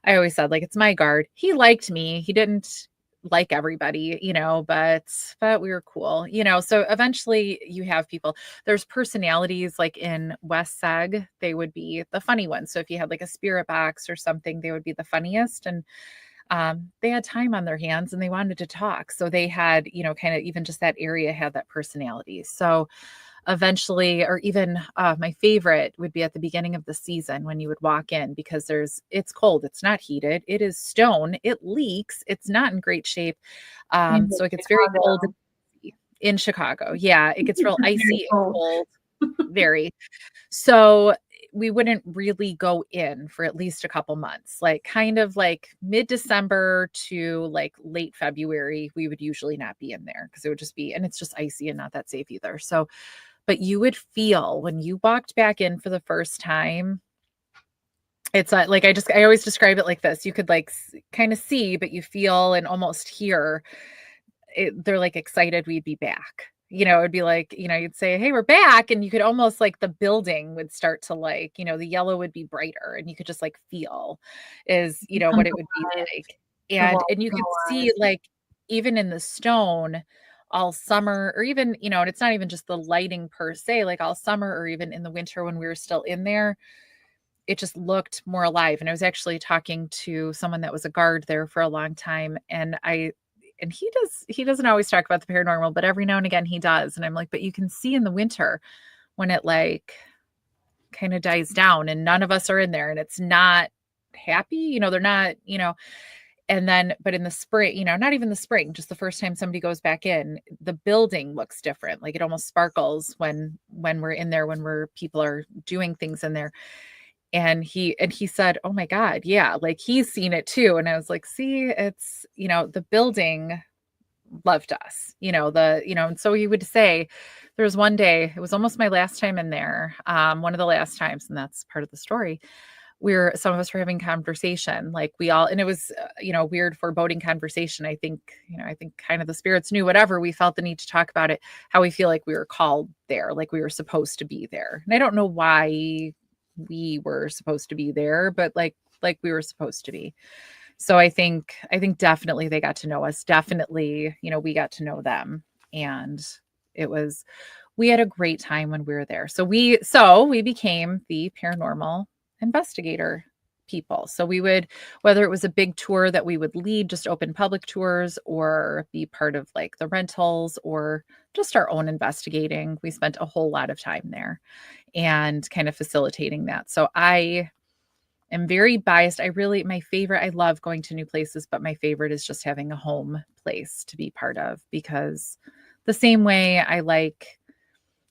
always said like, it's my guard. He liked me. He didn't like everybody, you know, but we were cool, you know. So eventually you have people, there's personalities like in West Seg, they would be the funny ones. So if you had like a spirit box or something, they would be the funniest. And they had time on their hands and they wanted to talk. So they had, you know, kind of even just that area had that personality. So eventually, or even my favorite would be at the beginning of the season when you would walk in, because it's cold, it's not heated, it is stone, it leaks, it's not in great shape. So it gets very cold in Chicago. Yeah, it gets real icy and cold, very. So we wouldn't really go in for at least a couple months, like kind of like mid-December to like late February, we would usually not be in there because it would just be, and it's just icy and not that safe either. So, but you would feel when you walked back in for the first time, it's like, I always describe it like this. You could like kind of see, but you feel and almost hear it, they're like excited we'd be back. You know, it'd be like, you know, you'd say, "Hey, we're back." And you could almost like the building would start to like, you know, the yellow would be brighter and you could just like feel is, you know, what it would be like. And you could see like even in the stone all summer, or even, you know, and it's not even just the lighting per se, like all summer or even in the winter when we were still in there, it just looked more alive. And I was actually talking to someone that was a guard there for a long time. And he doesn't always talk about the paranormal, but every now and again he does. And I'm like, but you can see in the winter when it like kind of dies down and none of us are in there and it's not happy, you know, they're not, you know, and then, but in the spring, you know, not even the spring, just the first time somebody goes back in, the building looks different. Like it almost sparkles when we're in there, when people are doing things in there. And he said, "Oh my God, yeah, like he's seen it too." And I was like, "See, it's, you know, the building loved us, you know, and so he would say, there was one day, it was almost my last time in there, one of the last times, and that's part of the story. Some of us were having conversation, like we all, and it was, you know, weird foreboding conversation. I think kind of the spirits knew, whatever, we felt the need to talk about it, how we feel like we were called there, like we were supposed to be there. And I don't know why we were supposed to be there, but like we were supposed to be. So I think definitely they got to know us. Definitely, you know, we got to know them. And we had a great time when we were there. So we became the paranormal investigator people. So we would, whether it was a big tour that we would lead, just open public tours, or be part of like the rentals or just our own investigating, we spent a whole lot of time there and kind of facilitating that. So I am very biased. I love going to new places, but my favorite is just having a home place to be part of, because the same way I like,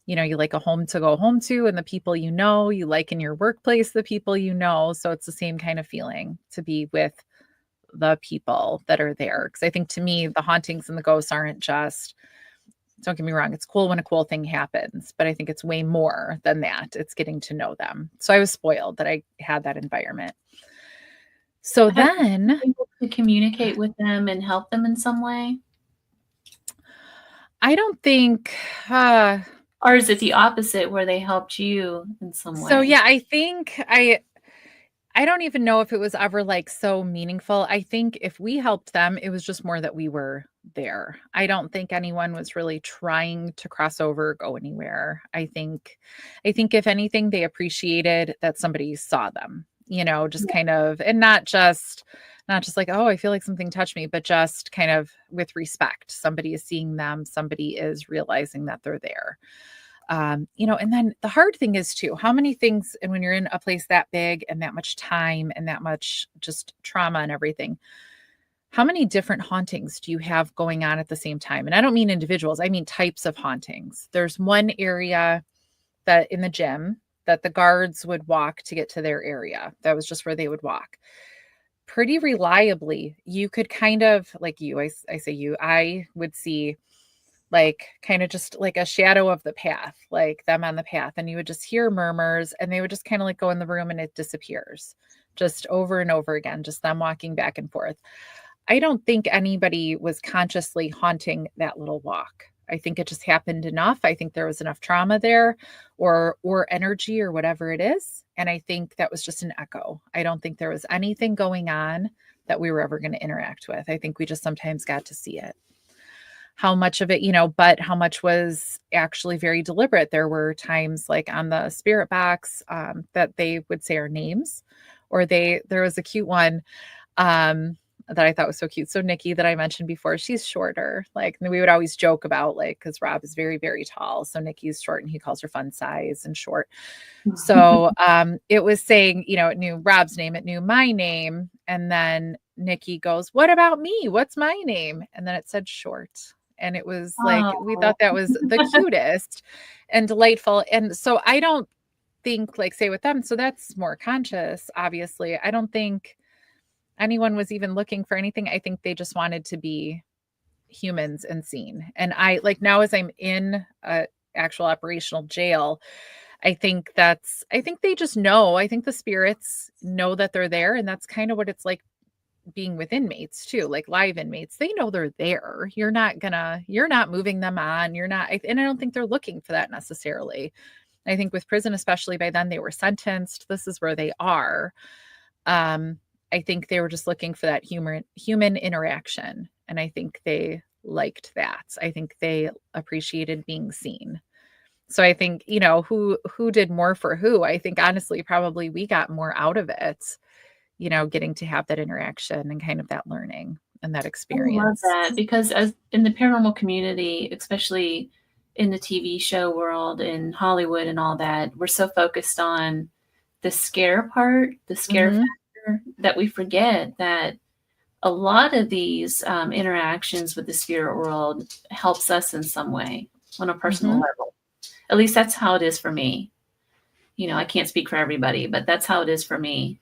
you know, you like a home to go home to and the people, you know, you like in your workplace, the people, you know, so it's the same kind of feeling to be with the people that are there. Because I think to me, the hauntings and the ghosts aren't just, don't get me wrong, it's cool when a cool thing happens, but I think it's way more than that. It's getting to know them. So I was spoiled that I had that environment. So then, able to communicate with them and help them in some way? I don't think, or is it the opposite where they helped you in some way? So yeah, I think I don't even know if it was ever like so meaningful. I think if we helped them, it was just more that we were there. I don't think anyone was really trying to cross over, go anywhere. I think if anything, they appreciated that somebody saw them, just kind of, and not just like, oh, I feel like something touched me, but just kind of with respect. Somebody is seeing them, somebody is realizing that they're there. And then the hard thing is too, how many things, and when you're in a place that big and that much time and that much just trauma and everything, how many different hauntings do you have going on at the same time? And I don't mean individuals, I mean types of hauntings. There's one area that in the gym that the guards would walk to get to their area. That was just where they would walk. Pretty reliably, you could kind of, like I would see like kind of just like a shadow of the path, like them on the path. And you would just hear murmurs and they would just kind of like go in the room and it disappears just over and over again, just them walking back and forth. I don't think anybody was consciously haunting that little walk. I think it just happened enough. I think there was enough trauma there or energy or whatever it is. And I think that was just an echo. I don't think there was anything going on that we were ever going to interact with. I think we just sometimes got to see it. How much of it, but how much was actually very deliberate. There were times like on the spirit box that they would say our names, or there was a cute one that I thought was so cute. So Nikki that I mentioned before, she's shorter. Like we would always joke about like, because Rob is very, very tall. So Nikki's short and he calls her fun size and short. So it was saying, it knew Rob's name, it knew my name. And then Nikki goes, what about me? What's my name? And then it said short. And it was like, we thought that was the cutest and delightful. And so I don't think like say with them, so that's more conscious, obviously. I don't think anyone was even looking for anything. I think they just wanted to be humans and seen. And I like now as I'm in a actual operational jail, I think they just know, I think the spirits know that they're there. And that's kind of what it's like being with inmates too, like live inmates. They know they're there. You're not moving them on. And I don't think they're looking for that necessarily. I think with prison, especially by then they were sentenced. This is where they are. I think they were just looking for that human interaction. And I think they liked that. I think they appreciated being seen. So I think, who did more for who? I think honestly, probably we got more out of it, getting to have that interaction and kind of that learning and that experience. I love that because as in the paranormal community, especially in the TV show world in Hollywood and all that, we're so focused on the scare part, the scare factor, that we forget that a lot of these interactions with the spirit world helps us in some way on a personal level. At least that's how it is for me. I can't speak for everybody, but that's how it is for me.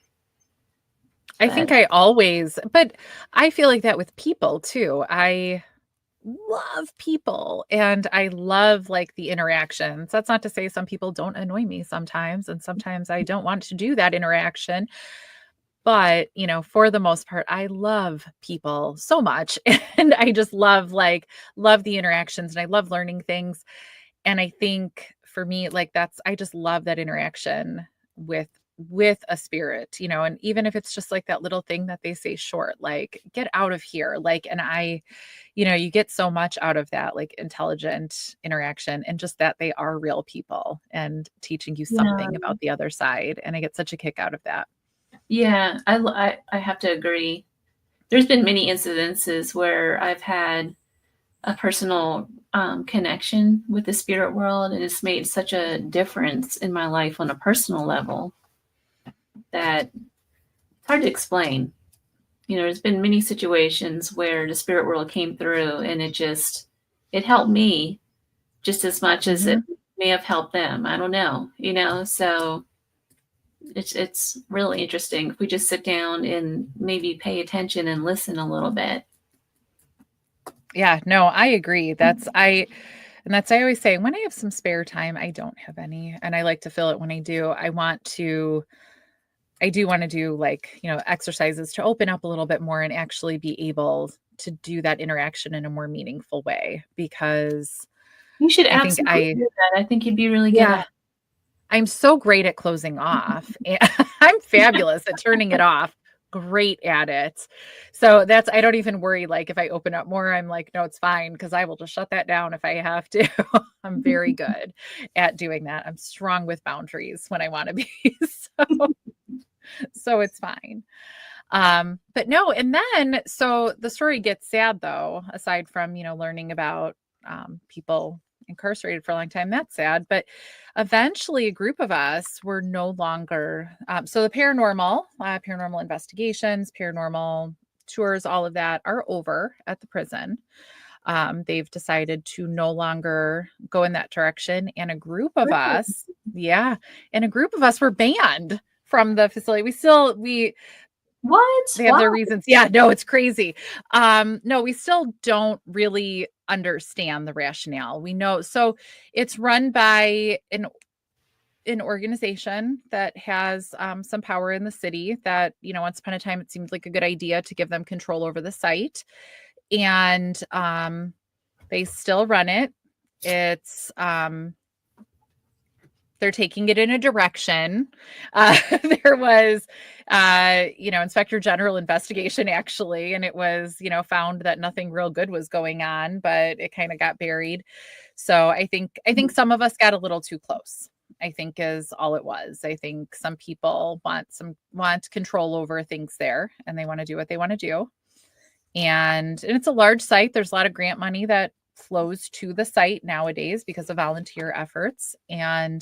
I think but I feel like that with people too. I love people and I love like the interactions. That's not to say some people don't annoy me sometimes. And sometimes I don't want to do that interaction. But, for the most part, I love people so much. And I just love the interactions and I love learning things. And I think for me, like I just love that interaction with a spirit, and even if it's just like that little thing that they say short, like get out of here. Like, and I, you get so much out of that, like intelligent interaction and just that they are real people and teaching you something about the other side. And I get such a kick out of that. Yeah, I have to agree. There's been many incidences where I've had a personal connection with the spirit world, and it's made such a difference in my life on a personal level that it's hard to explain. There's been many situations where the spirit world came through and it helped me just as much as it may have helped them. I don't know, so it's really interesting if we just sit down and maybe pay attention and listen a little bit. Yeah, no, I agree. I always say when I have some spare time, I don't have any, and I like to fill it when I do. I do want to do like, exercises to open up a little bit more and actually be able to do that interaction in a more meaningful way, because you should absolutely do that. I think you'd be really good at it. I'm so great at closing off. I'm fabulous at turning it off great at it. So I don't even worry. Like if I open up more, I'm like, no, it's fine. Cause I will just shut that down if I have to. I'm very good at doing that. I'm strong with boundaries when I want to be. So it's fine. But no, and then, so the story gets sad though, aside from, learning about, people incarcerated for a long time, that's sad, but eventually a group of us were no longer, so the paranormal investigations, paranormal tours, all of that are over at the prison. They've decided to no longer go in that direction. And a group of us, were banned from the facility. What? They have their reasons. Yeah, no, it's crazy. No, we still don't really understand the rationale. We know, so it's run by an organization that has some power in the city that, once upon a time, it seemed like a good idea to give them control over the site. And they still run it. It's they're taking it in a direction. There was, Inspector General investigation actually, and it was, found that nothing real good was going on, but it kind of got buried. So I think some of us got a little too close, I think is all it was. I think some people want control over things there, and they want to do what they want to do. And it's a large site. There's a lot of grant money that flows to the site nowadays because of volunteer efforts. And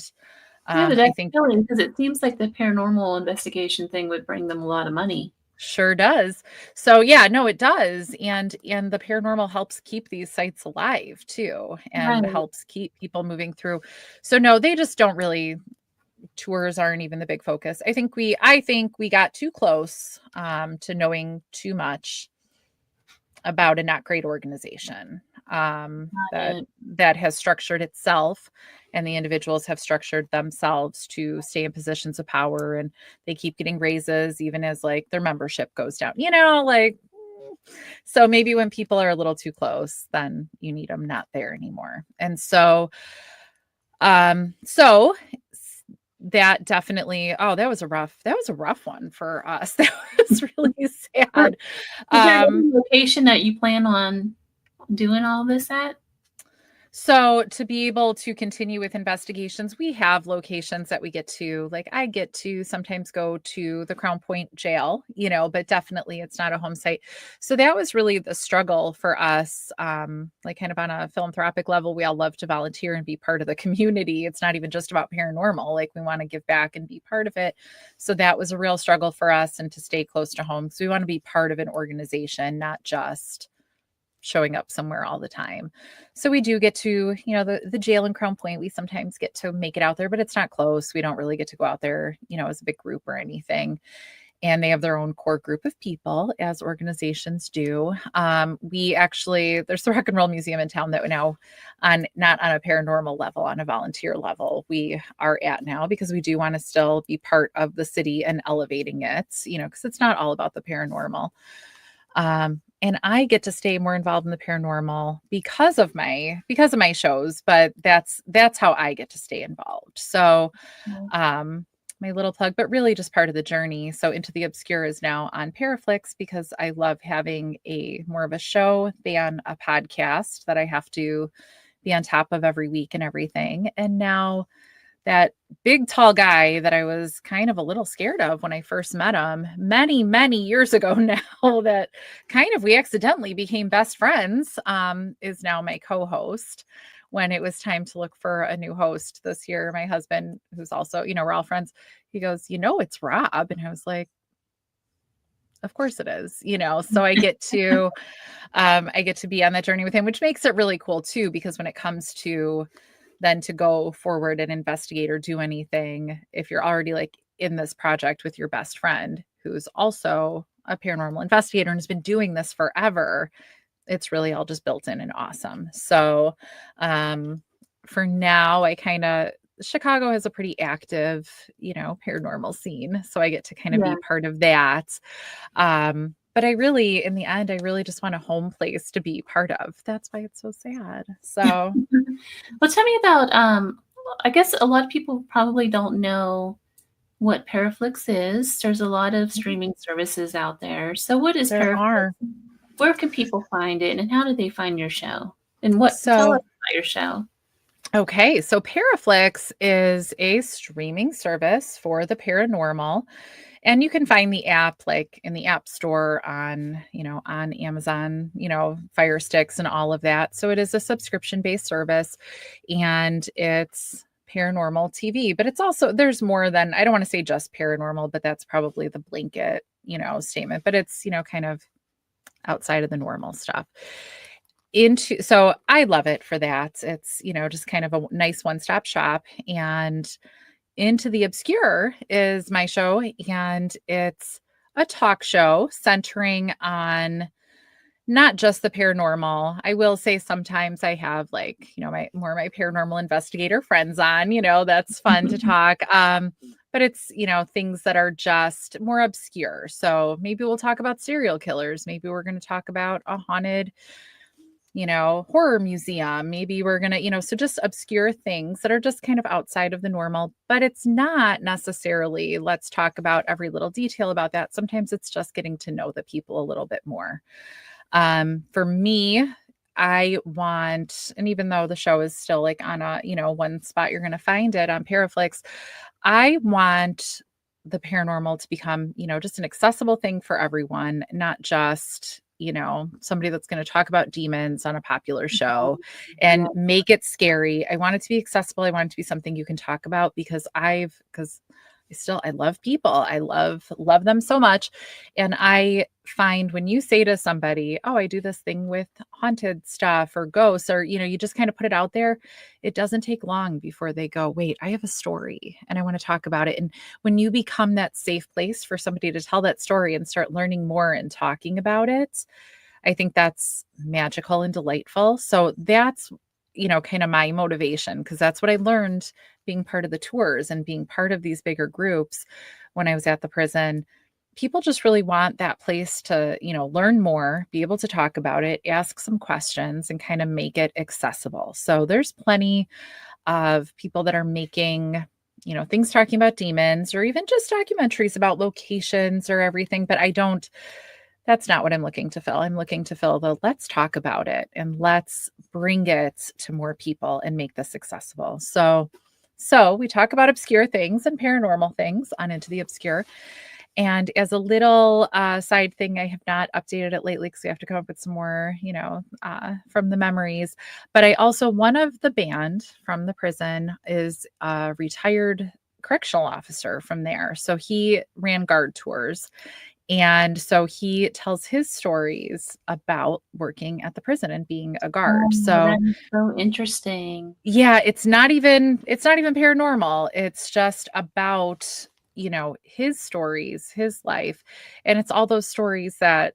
I think because it seems like the paranormal investigation thing would bring them a lot of money. Sure does. So yeah, no, it does. And the paranormal helps keep these sites alive too, and helps keep people moving through. So no, they just don't really, tours aren't even the big focus. I think we got too close to knowing too much about a not great organization that has structured itself, and the individuals have structured themselves to stay in positions of power, and they keep getting raises even as like their membership goes down, so maybe when people are a little too close, then you need them not there anymore. And so that definitely, that was a rough one for us. That was really sad. Is there any location that you plan on doing all this at? So to be able to continue with investigations, we have locations that we get to, like I get to sometimes go to the Crown Point jail, but definitely it's not a home site. So that was really the struggle for us. Like kind of on a philanthropic level, we all love to volunteer and be part of the community. It's not even just about paranormal. Like we want to give back and be part of it. So that was a real struggle for us, and to stay close to home. So we want to be part of an organization, not just showing up somewhere all the time. So we do get to, the jail in Crown Point, we sometimes get to make it out there, but it's not close. We don't really get to go out there, as a big group or anything. And they have their own core group of people, as organizations do. There's the Rock and Roll Museum in town that we're now not on a paranormal level, on a volunteer level, we are at now, because we do want to still be part of the city and elevating it, because it's not all about the paranormal. And I get to stay more involved in the paranormal because of my shows, but that's how I get to stay involved. So, my little plug, but really just part of the journey. So Into the Obscure is now on Paraflix, because I love having more of a show than a podcast that I have to be on top of every week and everything. And now that big, tall guy that I was kind of a little scared of when I first met him many, many years ago now, that kind of we accidentally became best friends, is now my co-host. When it was time to look for a new host this year, my husband, who's also, we're all friends, he goes, it's Rob. And I was like, of course it is, so I get to be on that journey with him, which makes it really cool too, because when it comes to then to go forward and investigate or do anything, if you're already like in this project with your best friend, who's also a paranormal investigator and has been doing this forever, it's really all just built in and awesome. So for now, Chicago has a pretty active, paranormal scene. So I get to kind of be part of that. But in the end, I really just want a home place to be part of. That's why it's so sad. So, well, tell me about, I guess a lot of people probably don't know what Paraflix is. There's a lot of streaming services out there. So what is There Paraflix? are. Where can people find it, and how do they find your show? And what tell So, us about your show? okay, so Paraflix is a streaming service for the paranormal. And you can find the app like in the App Store on, on Amazon, Fire Sticks and all of that. So it is a subscription-based service and it's paranormal TV, but it's also there's more than I don't want to say just paranormal, but that's probably the blanket, statement, but it's, kind of outside of the normal stuff. So I love it for that. It's, just kind of a nice one-stop shop. And Into the Obscure is my show, and it's a talk show centering on not just the paranormal. I will say sometimes I have my paranormal investigator friends on, that's fun to talk. But it's, things that are just more obscure. So maybe we'll talk about serial killers. Maybe we're going to talk about a haunted horror museum. Maybe we're going to, so just obscure things that are just kind of outside of the normal, but it's not necessarily, let's talk about every little detail about that. Sometimes it's just getting to know the people a little bit more. For me, I want, and even though the show is still like on a, one spot, you're going to find it on Paraflix, I want the paranormal to become, just an accessible thing for everyone, not just somebody that's going to talk about demons on a popular show and make it scary. I want it to be accessible. I want it to be something you can talk about because I love people. I love them so much. And I find when you say to somebody, oh, I do this thing with haunted stuff or ghosts, or, you just kind of put it out there. It doesn't take long before they go, wait, I have a story and I want to talk about it. And when you become that safe place for somebody to tell that story and start learning more and talking about it, I think that's magical and delightful. So that's, kind of my motivation, because that's what I learned being part of the tours and being part of these bigger groups when I was at the prison. People just really want that place to, learn more, be able to talk about it, ask some questions, and kind of make it accessible. So there's plenty of people that are making, things talking about demons or even just documentaries about locations or everything. But that's not what I'm looking to fill. I'm looking to fill let's talk about it and let's bring it to more people and make this accessible. So we talk about obscure things and paranormal things on Into the Obscure. And as a little side thing, I have not updated it lately because we have to come up with some more, from the memories. But one of the band from the prison is a retired correctional officer from there. So he ran guard tours. And so he tells his stories about working at the prison and being a guard. Oh, So that is so interesting. yeah, it's not even paranormal. It's just about, his stories, his life. And it's all those stories that,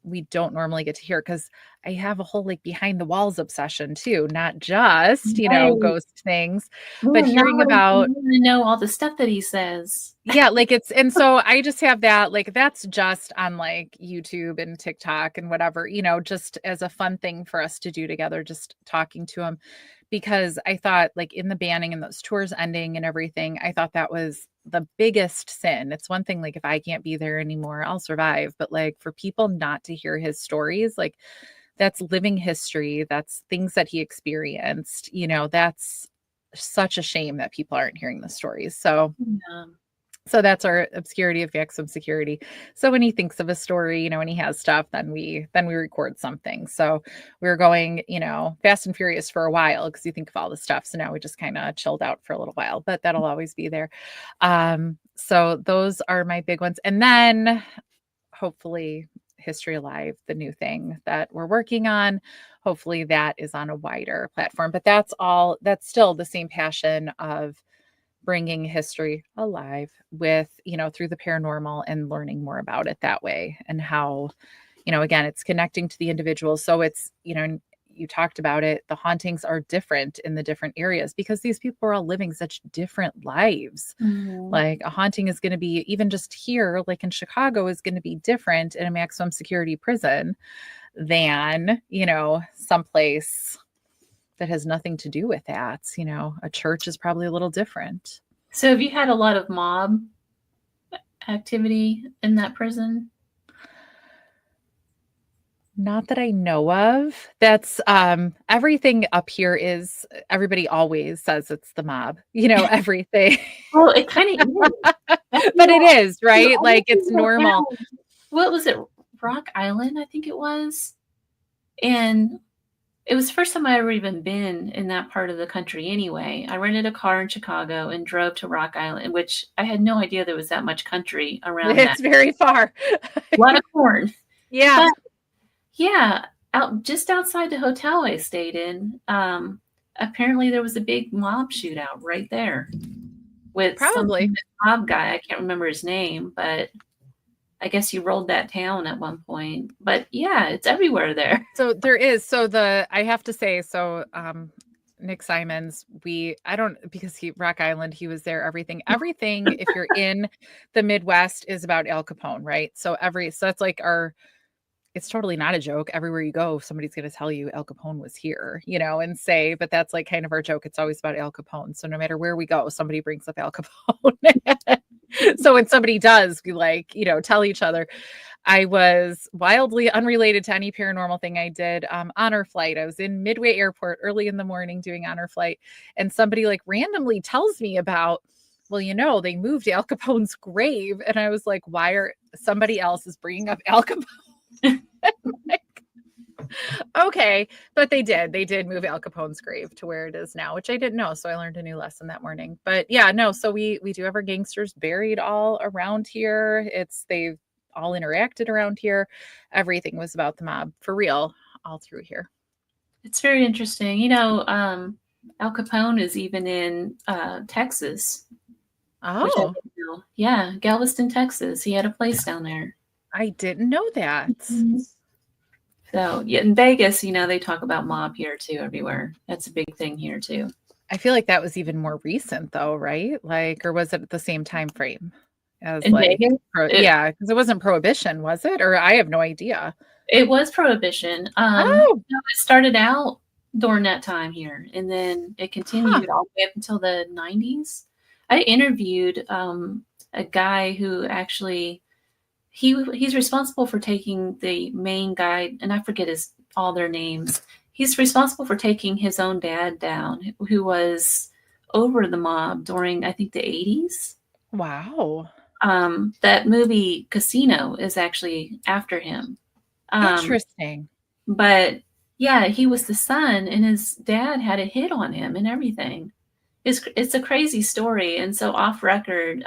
we don't normally get to hear, because I have a whole behind the walls obsession too, not just, Right. ghost things, Ooh, but hearing about, I want to know all the stuff that he says. yeah, and so I just have that, that's just on YouTube and TikTok and whatever, just as a fun thing for us to do together, just talking to him, because I thought in the banning and those tours ending and everything, I thought that was the biggest sin. It's one thing, if I can't be there anymore, I'll survive. But for people not to hear his stories, that's living history. That's things that he experienced, that's such a shame that people aren't hearing the stories. So Yeah. So that's our Obscurity of Maximum Security. So when he thinks of a story, when he has stuff, then we record something. So we were going, fast and furious for a while because you think of all the stuff. So now we just kind of chilled out for a little while, but that'll always be there. So those are my big ones. And then hopefully History Alive, the new thing that we're working on. Hopefully that is on a wider platform, but that's still the same passion of bringing history alive with, through the paranormal and learning more about it that way, and how, again, it's connecting to the individual. So it's, you talked about it, the hauntings are different in the different areas because these people are all living such different lives. Mm-hmm. A haunting is going to be, even just here, in Chicago, is going to be different in a maximum security prison than, someplace that has nothing to do with that. A church is probably a little different. So have you had a lot of mob activity in that prison? Not that I know of. That's everything up here is everybody always says it's the mob, everything. Well, it kind of is. But it is, right? Like it's normal. What was it? Rock Island, I think it was. And it was the first time I ever even been in that part of the country anyway. I rented a car in Chicago and drove to Rock Island, which I had no idea there was that much country around that. It's very far. A lot of corn. Yeah. But yeah, just outside the hotel I stayed in, apparently there was a big mob shootout right there with Probably some mob guy. I can't remember his name, but I guess you rolled that town at one point. But yeah, it's everywhere there. So there is. So I have to say, Nick Simons, because Rock Island, he was there, everything, if you're in the Midwest is about Al Capone, right? So that's like it's totally not a joke. Everywhere you go, somebody's going to tell you Al Capone was here, and say, but that's like kind of our joke. It's always about Al Capone. So no matter where we go, somebody brings up Al Capone. So when somebody does, we tell each other. I was wildly unrelated to any paranormal thing I did. Honor flight. I was in Midway Airport early in the morning doing honor flight. And somebody randomly tells me about, well, they moved Al Capone's grave. And I was like, somebody else is bringing up Al Capone? Okay, but they did move Al Capone's grave to where it is now, which I didn't know, so I learned a new lesson that morning. But yeah, no, so we do have our gangsters buried all around here. They've all interacted around here. Everything was about the mob for real all through here. It's very interesting. Al Capone is even in Texas. Oh, yeah, Galveston, Texas. He had a place down there. I didn't know that. So yeah, in Vegas, they talk about mob here too, everywhere. That's a big thing here too. I feel like that was even more recent though, right? Or was it at the same time frame as in Vegas? Yeah, because it wasn't prohibition, was it? Or I have no idea. It was prohibition. It started out during that time here, and then it continued all the way up until the 90s. I interviewed a guy who actually he's responsible for taking the Maine guy, and I forget all their names. He's responsible for taking his own dad down, who was over the mob during, I think, the 80s. Wow. That movie Casino is actually after him. Interesting. But yeah, he was the son, and his dad had a hit on him and everything. It's a crazy story. And so off record,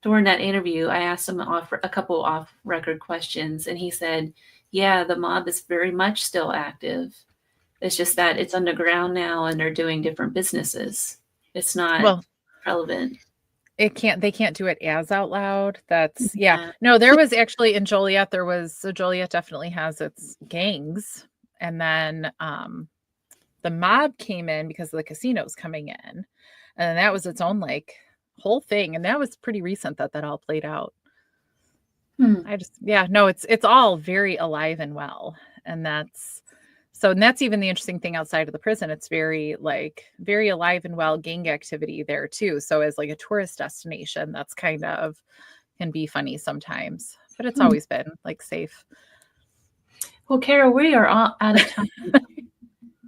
during that interview, I asked him a couple off record questions, and he said, yeah, the mob is very much still active. It's just that it's underground now and they're doing different businesses. It's not relevant. They can't do it as out loud. That's No, there was actually in Joliet, Joliet definitely has its gangs. And then the mob came in because the casino's coming in. And that was its own whole thing. And that was pretty recent that all played out. It's all very alive and well. And that's even the interesting thing outside of the prison. It's very very alive and well gang activity there too. So as a tourist destination, that's kind of can be funny sometimes, but it's always been safe. Well, Kara, we are all out of time.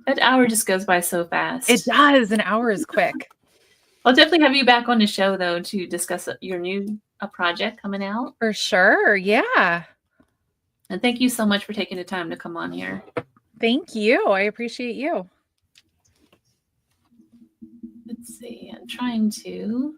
That hour just goes by so fast. It does. An hour is quick. I'll definitely have you back on the show though to discuss your new project coming out. For sure. Yeah. And thank you so much for taking the time to come on here. Thank you. I appreciate you. Let's see. I'm trying to.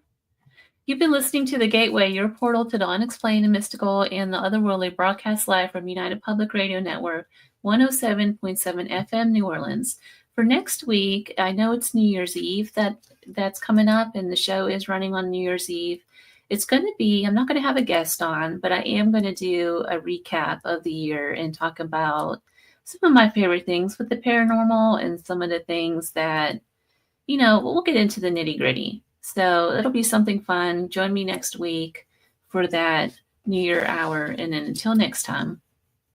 You've been listening to The Gateway, your portal to the unexplained and mystical and the otherworldly, broadcast live from United Public Radio Network, 107.7 FM, New Orleans. For next week, I know it's New Year's Eve that's coming up, and the show is running on New Year's Eve. It's going to be, I'm not going to have a guest on, but I am going to do a recap of the year and talk about some of my favorite things with the paranormal and some of the things that, we'll get into the nitty gritty. So it'll be something fun. Join me next week for that New Year hour. And then until next time.